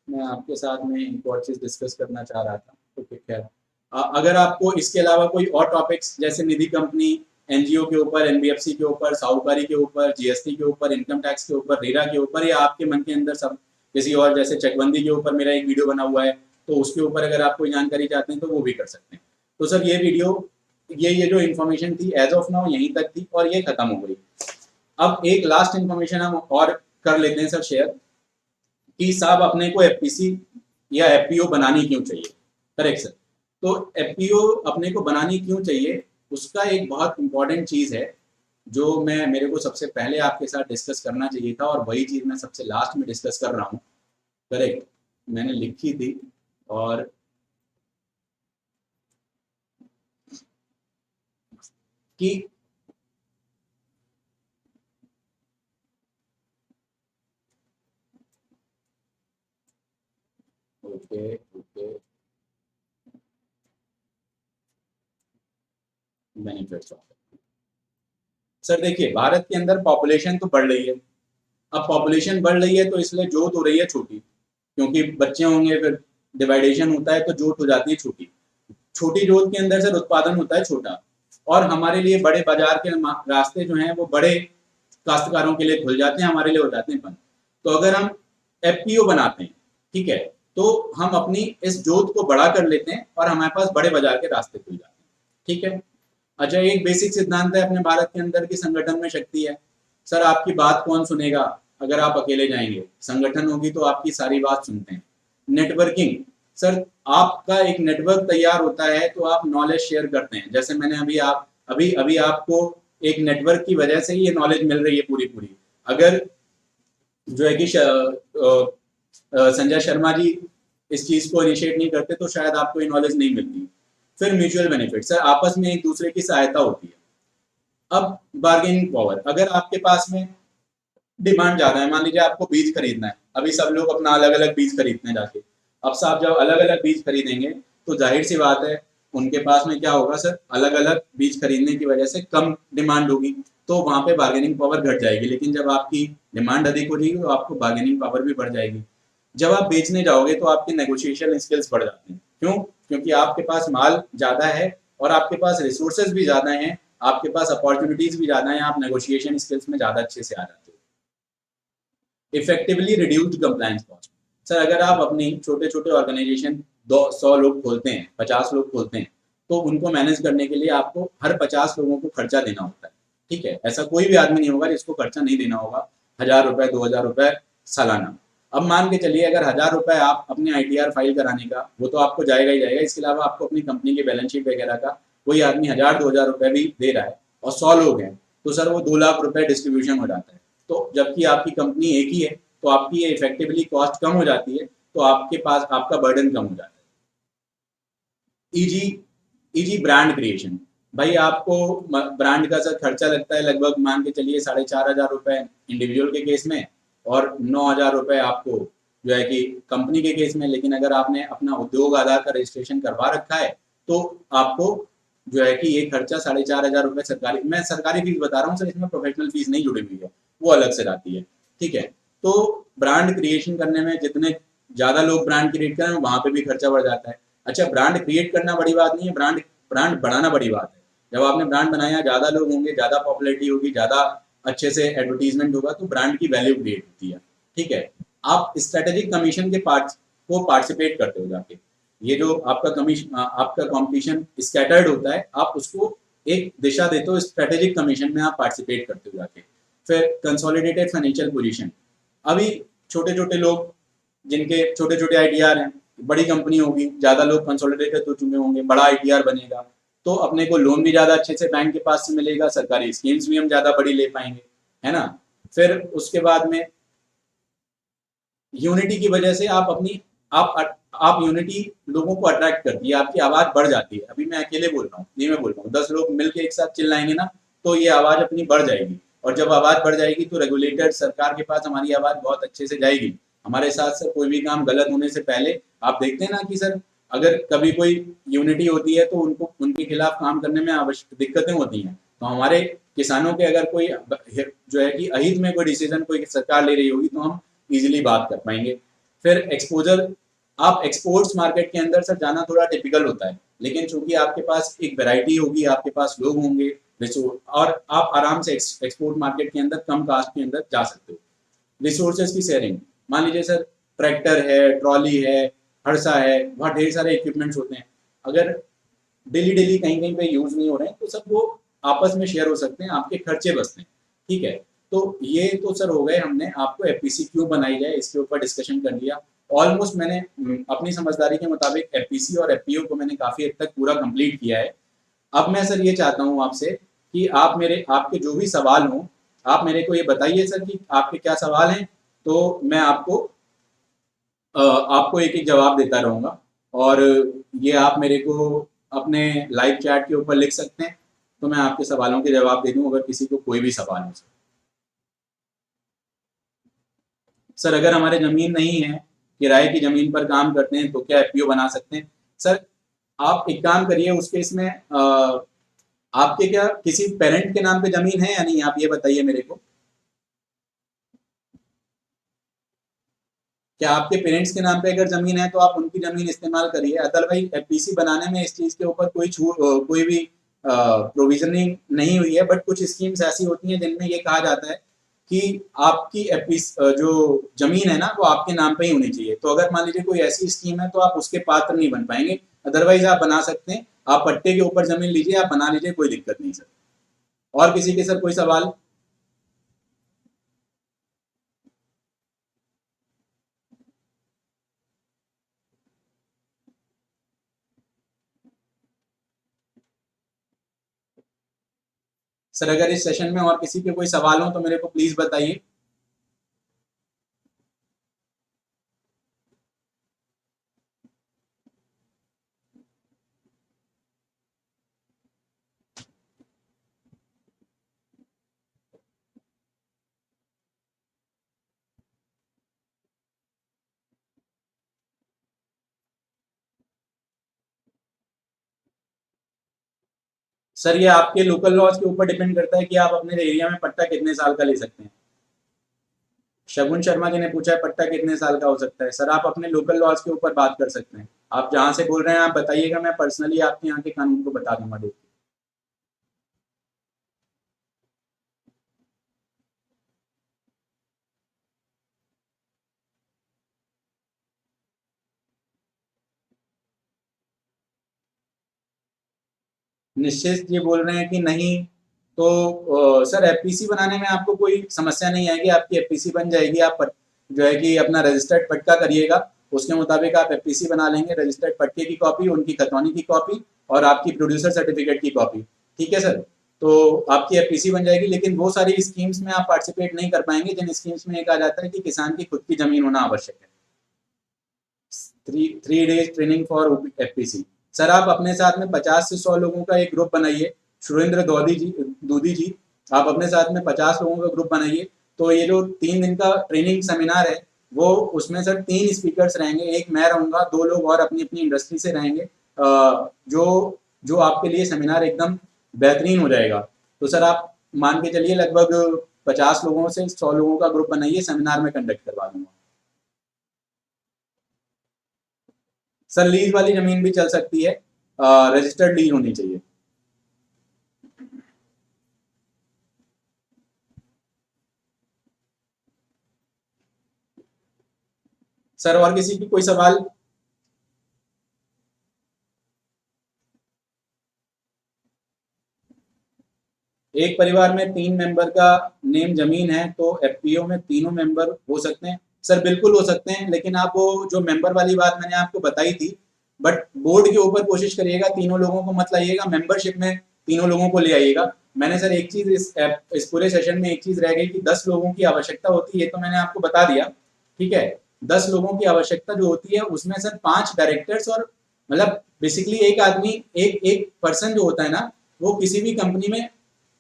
मैं आपके साथ में एक और चीज़ डिस्कस करना चाह रहा था। ओके खैर, अगर आपको इसके अलावा कोई और टॉपिक्स जैसे निधि कंपनी, NGO के ऊपर, NBFC के ऊपर, साहूकारी के ऊपर, GST के ऊपर, इनकम टैक्स के ऊपर, रेरा के ऊपर, या आपके मन के अंदर सब किसी और जैसे चकबंदी के ऊपर मेरा एक वीडियो बना हुआ है, तो उसके ऊपर अगर आप कोई जानकारी चाहते हैं तो वो भी कर सकते हैं। तो सर ये वीडियो ये जो इन्फॉर्मेशन थी एज ऑफ नाउ यहीं तक थी और ये खत्म हो गई। अब एक लास्ट इन्फॉर्मेशन हम और कर लेते हैं सर शेयर, कि साहब अपने को एफपीसी या एफपीओ बनानी क्यों चाहिए। Correct sir. तो एफपीओ अपने को बनानी क्यों चाहिए, उसका एक बहुत इंपॉर्टेंट चीज है जो मैं मेरे को सबसे पहले आपके साथ डिस्कस करना चाहिए था, और वही चीज मैं सबसे लास्ट में डिस्कस कर रहा हूँ। करेक्ट, मैंने लिखी थी और कि okay okay benefits of, sir देखिए भारत के अंदर पॉपुलेशन तो बढ़ रही है। अब पॉपुलेशन बढ़ रही है तो इसलिए जोत हो रही है छोटी, क्योंकि बच्चे होंगे फिर डिवाइडेशन होता है तो जोत हो जाती है छोटी। छोटी जोत के अंदर सर उत्पादन होता है छोटा, और हमारे लिए बड़े बाजार के रास्ते जो हैं वो बड़े काश्तकारों के लिए खुल जाते हैं, हमारे लिए हो जाते हैं बंद। तो अगर हम एफपीओ बनाते हैं, ठीक है, तो हम अपनी इस जोत को बड़ा कर लेते हैं और हमारे पास बड़े बाजार के रास्ते खुल जाते हैं। ठीक है। अच्छा, एक बेसिक सिद्धांत है अपने भारत के अंदर की संगठन में शक्ति है। सर आपकी बात कौन सुनेगा अगर आप अकेले जाएंगे, संगठन होगी तो आपकी सारी बात सुनते हैं। नेटवर्किंग, सर आपका एक नेटवर्क तैयार होता है तो आप नॉलेज शेयर करते हैं। जैसे मैंने अभी अभी आपको एक नेटवर्क की वजह से ही ये नॉलेज मिल रही है पूरी पूरी। अगर जो है कि संजय शर्मा जी इस चीज को इनिशिएट नहीं करते तो शायद आपको ये नॉलेज नहीं मिलती। फिर म्यूचुअल बेनिफिट, सर आपस में एक दूसरे की सहायता होती है। अब बार्गेनिंग पावर, अगर आपके पास में डिमांड ज्यादा है, मान लीजिए आपको बीज खरीदना है, अभी सब लोग अपना अलग अलग बीज खरीदते हैं जाके। अब साहब जब अलग अलग बीज खरीदेंगे तो जाहिर सी बात है उनके पास में क्या होगा सर, अलग अलग बीज खरीदने की वजह से कम डिमांड होगी, तो वहां पे बार्गेनिंग पावर घट जाएगी। लेकिन जब आपकी डिमांड अधिक हो जाएगी तो आपको बार्गेनिंग पावर भी बढ़ जाएगी। जब आप बेचने जाओगे तो आपके नेगोशिएशन स्किल्स बढ़ जाते हैं। क्यों? क्योंकि आपके पास माल ज्यादा है और आपके पास रिसोर्सेज भी ज्यादा हैं, आपके पास अपॉर्चुनिटीज भी ज्यादा हैं, आप नेगोशिएशन स्किल्स में ज्यादा अच्छे से आ जाते हो। Effectively reduced compliance cost, sir अगर आप अपनी छोटे छोटे ऑर्गेनाइजेशन 100 लोग खोलते हैं, 50 लोग खोलते हैं, तो उनको मैनेज करने के लिए आपको हर 50 लोगों को खर्चा देना होता है। ठीक है, ऐसा कोई भी आदमी नहीं होगा जिसको खर्चा नहीं देना होगा, 1000 रुपए 2000 रुपए सालाना। अब मान के चलिए अगर 1000 रुपए आप अपने आईटीआर फाइल कराने का, वो तो आपको जाएगा ही जाएगा, इसके अलावा आपको अपनी कंपनी के बैलेंस शीट वगैरह का कोई आदमी 1000-2000 रुपए भी दे रहा है और 100 लोग हैं, तो सर वो 2 लाख रुपए डिस्ट्रीब्यूशन हो जाता है। तो जबकि आपकी कंपनी एक ही है तो आपकी ये इफेक्टिवली कॉस्ट कम हो जाती है, तो आपके पास आपका बर्डन कम हो जाता है। ईजी ब्रांड क्रिएशन, भाई आपको ब्रांड का सर खर्चा लगता है लगभग मान के चलिए 4500 रुपए इंडिविजुअल के केस में और 9000 रुपए आपको जो है कि कंपनी के केस में। लेकिन अगर आपने अपना उद्योग आधार का रजिस्ट्रेशन करवा रखा है तो आपको जो है कि ये खर्चा 4500 रुपए सरकारी, मैं सरकारी फीस बता रहा हूँ सर, इसमें प्रोफेशनल फीस नहीं जुड़ी हुई है, वो अलग से जाती है। ठीक है, तो ब्रांड क्रिएशन करने में जितने ज्यादा लोग ब्रांड क्रिएट करें वहां पे भी खर्चा बढ़ जाता है। अच्छा, ब्रांड क्रिएट करना बड़ी बात नहीं है, ब्रांड बढ़ाना बड़ी बात है। जब आपने ब्रांड बनाया, ज्यादा लोग होंगे, ज्यादा पॉपुलैरिटी होगी, ज्यादा अच्छे से एडवर्टीजमेंट होगा, तो ब्रांड की वैल्यू क्रिएट होती है। ठीक है, आप स्ट्रेटेजिक कमीशन के पार्ट को पार्टिसिपेट करते हो जाके। ये जो आपका कमीशन, आपका कंपटीशन स्कैटर्ड होता है, आप उसको एक दिशा देते हो, स्ट्रेटेजिक कमीशन में आप पार्टिसिपेट करते हो जाके। फिर कंसोलिडेटेड फाइनेंशियल पोजीशन, अभी छोटे छोटे लोग जिनके छोटे छोटे आईटीआर हैं, बड़ी कंपनी होगी, ज्यादा लोग कंसोलिडेटेड हो चुके होंगे, बड़ा आईटीआर बनेगा, तो अपने को लोन भी ज्यादा अच्छे से बैंक के पास से मिलेगा, सरकारी स्कीम्स भी हम ज्यादा बड़ी ले पाएंगे, है ना। फिर उसके बाद में यूनिटी की वजह से आप अपनी आप यूनिटी लोगों को अट्रैक्ट करती है, आपकी आवाज बढ़ जाती है। अभी मैं अकेले बोल रहा हूँ, नहीं मैं बोल रहा हूँ, 10 लोग मिलकर एक साथ चिल्लाएंगे ना, तो ये आवाज अपनी बढ़ जाएगी, और जब आवाज बढ़ जाएगी तो रेगुलेटर सरकार के पास हमारी आवाज बहुत अच्छे से जाएगी। हमारे साथ सर कोई भी काम गलत होने से पहले आप देखते हैं ना कि सर अगर कभी कोई यूनिटी होती है तो उनको उनके खिलाफ काम करने में आवश्यक दिक्कतें होती हैं। तो हमारे किसानों के अगर कोई जो है कि अहित में कोई डिसीजन कोई सरकार ले रही होगी तो हम इजीली बात कर पाएंगे। फिर एक्सपोजर, आप एक्सपोर्ट्स मार्केट के अंदर सर जाना थोड़ा टिपिकल होता है, लेकिन चूंकि आपके पास एक वैरायटी होगी, आपके पास लोग होंगे और आप आराम से एक्सपोर्ट मार्केट के अंदर कम कास्ट के अंदर जा सकते हो। रिसोर्सेज की शेयरिंग, मान लीजिए सर ट्रैक्टर है, ट्रॉली है, हड़सा है, बहुत ढेर सारे इक्विपमेंट्स होते हैं। अगर डेली डेली कहीं कहीं पे यूज नहीं हो रहे हैं तो सब वो आपस में शेयर हो सकते हैं, आपके खर्चे बचते हैं। ठीक है, तो ये तो सर हो गए, हमने आपको एफपीसी क्यों बनाई जाए इसके ऊपर डिस्कशन कर लिया। ऑलमोस्ट मैंने अपनी समझदारी के मुताबिक एफपीसी और एफपीओ को मैंने काफी हद तक पूरा कंप्लीट किया है। अब मैं सर ये चाहता हूँ आपसे कि आप मेरे आपके जो भी सवाल हों आप मेरे को ये बताइए सर कि आपके क्या सवाल हैं, तो मैं आपको एक एक जवाब देता रहूँगा। और ये आप मेरे को अपने लाइव चैट के ऊपर लिख सकते हैं, तो मैं आपके सवालों के जवाब दे दूँ अगर किसी को कोई भी सवाल हो। सर अगर हमारे ज़मीन नहीं है, किराए की ज़मीन पर काम करते हैं, तो क्या एफपीओ बना सकते हैं? सर आप एक काम करिए, उस केस में आपके क्या किसी पेरेंट के नाम पे ज़मीन है या नहीं, आप ये बताइए मेरे को। क्या आपके पेरेंट्स के नाम पे अगर ज़मीन है तो आप उनकी ज़मीन इस्तेमाल करिए, अदरवाइज़ एफपीसी बनाने में इस चीज़ के ऊपर कोई भी प्रोविज़निंग नहीं हुई है। बट कुछ स्कीम्स ऐसी होती हैं जिनमें ये कहा जाता है कि आपकी जो ज़मीन है ना वो आपके नाम पे ही होनी चाहिए। तो अगर मान लीजिए कोई ऐसी स्कीम है तो आप उसके पात्र नहीं बन पाएंगे, अदरवाइज़ आप बना सकते हैं। आप पट्टे के ऊपर ज़मीन लीजिए, आप बना लीजिए, कोई दिक्कत नहीं सर। और किसी के सर कोई सवाल? सर अगर इस सेशन में और किसी के कोई सवाल हो तो मेरे को प्लीज बताइए। सर ये आपके लोकल लॉज के ऊपर डिपेंड करता है कि आप अपने एरिया में पट्टा कितने साल का ले सकते हैं। शगुन शर्मा जी ने पूछा है पट्टा कितने साल का हो सकता है। सर आप अपने लोकल लॉज के ऊपर बात कर सकते हैं, आप जहां से बोल रहे हैं आप बताइएगा, मैं पर्सनली आपके यहाँ के कानून को बता दूंगा। देखिए निश्चित ये बोल रहे हैं कि नहीं, तो सर एफपीसी बनाने में आपको कोई समस्या नहीं आएगी, आपकी एफपीसी बन जाएगी। आप जो है कि अपना रजिस्टर्ड पट्टा करिएगा, उसके मुताबिक आप एफपीसी बना लेंगे। रजिस्टर्ड पट्टे की कॉपी, उनकी खतौनी की कॉपी और आपकी प्रोड्यूसर सर्टिफिकेट की कॉपी। ठीक है सर, तो आपकी एफपीसी बन जाएगी। लेकिन वो सारी स्कीम्स में आप पार्टिसिपेट नहीं कर पाएंगे जिन स्कीम्स में कहा जाता है कि किसान की खुद की जमीन होना आवश्यक है। 3 days training for FPC. Sir आप अपने साथ में 50 से 100 लोगों का एक ग्रुप बनाइए। सुरेंद्र दूधी जी, आप अपने साथ में 50 लोगों का ग्रुप बनाइए। तो ये जो 3 दिन का ट्रेनिंग सेमिनार है वो उसमें सर 3 स्पीकर्स रहेंगे, एक मैं रहूंगा, 2 लोग और अपनी अपनी इंडस्ट्री से रहेंगे। जो जो आपके लिए सेमिनार एकदम बेहतरीन हो जाएगा। तो सर आप मान के चलिए लगभग 50 लोगों से 100 लोगों का ग्रुप बनाइए, सेमिनार में कंडक्ट करवा दूंगा। सर लीज वाली जमीन भी चल सकती है, रजिस्टर्ड लीज होनी चाहिए। सर और किसी की कोई सवाल? एक परिवार में 3 मेंबर का नेम जमीन है तो एफपीओ में तीनों मेंबर हो सकते हैं। सर बिल्कुल हो सकते हैं, लेकिन आप वो जो मेंबर वाली बात मैंने आपको बताई थी, बट बोर्ड के ऊपर कोशिश करिएगा तीनों लोगों को मत लाइएगा, मेंबरशिप में तीनों लोगों को ले आइएगा। मैंने सर एक चीज इस पूरे सेशन में एक चीज रह गई कि 10 लोगों की आवश्यकता होती है, तो मैंने आपको बता दिया। ठीक है, 10 लोगों की आवश्यकता जो होती है उसमें सर 5 डायरेक्टर्स और मतलब बेसिकली एक आदमी, एक एक पर्सन जो होता है ना, वो किसी भी कंपनी में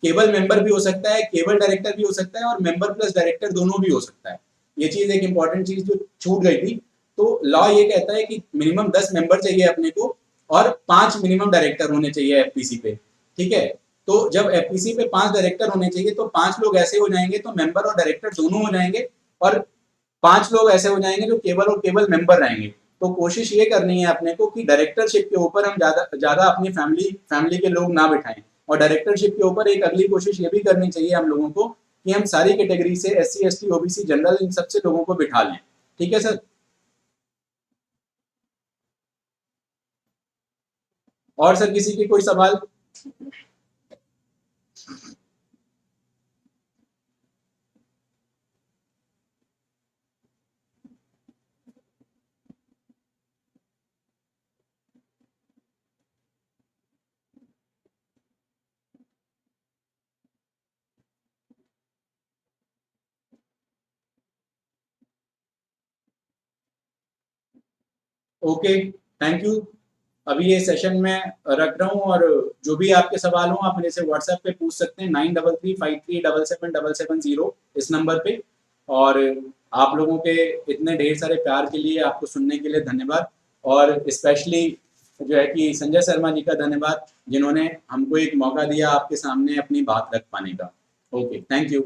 केवल मेंबर भी हो सकता है, केवल डायरेक्टर भी हो सकता है और मेंबर प्लस डायरेक्टर दोनों भी हो सकता है। ये चीज एक इंपॉर्टेंट चीज जो छूट गई थी। तो लॉ ये कहता है कि मिनिमम 10 मेंबर चाहिए अपने को और 5 मिनिमम डायरेक्टर होने चाहिए एफपीसी पे। ठीक है, तो जब एफपीसी पे 5 डायरेक्टर होने चाहिए तो 5 लोग ऐसे हो जाएंगे तो मेंबर और डायरेक्टर दोनों हो जाएंगे, और 5 लोग ऐसे हो जाएंगे जो केवल और केवल मेंबर रहेंगे। तो कोशिश ये करनी है अपने को कि डायरेक्टरशिप के ऊपर हम ज्यादा ज्यादा अपनी फैमिली के लोग ना बिठाएं। और डायरेक्टरशिप के ऊपर एक अगली कोशिश ये भी करनी चाहिए हम लोगों को कि हम सारी कैटेगरी से SC ST OBC general in सबसे लोगों को बिठा लें। ठीक है सर। और सर किसी की कोई सवाल? Okay, thank you. अभी ये सेशन में रख रहा हूँ, और जो भी आपके सवाल हो आप मेरे से व्हाट्सएप पे पूछ सकते हैं 9335377770 इस नंबर पे। और आप लोगों के इतने ढेर सारे प्यार के लिए, आपको सुनने के लिए धन्यवाद। और स्पेशली जो है कि संजय शर्मा जी का धन्यवाद, जिन्होंने हमको एक मौका दिया आपके सामने अपनी बात रख पाने का। Okay, thank you.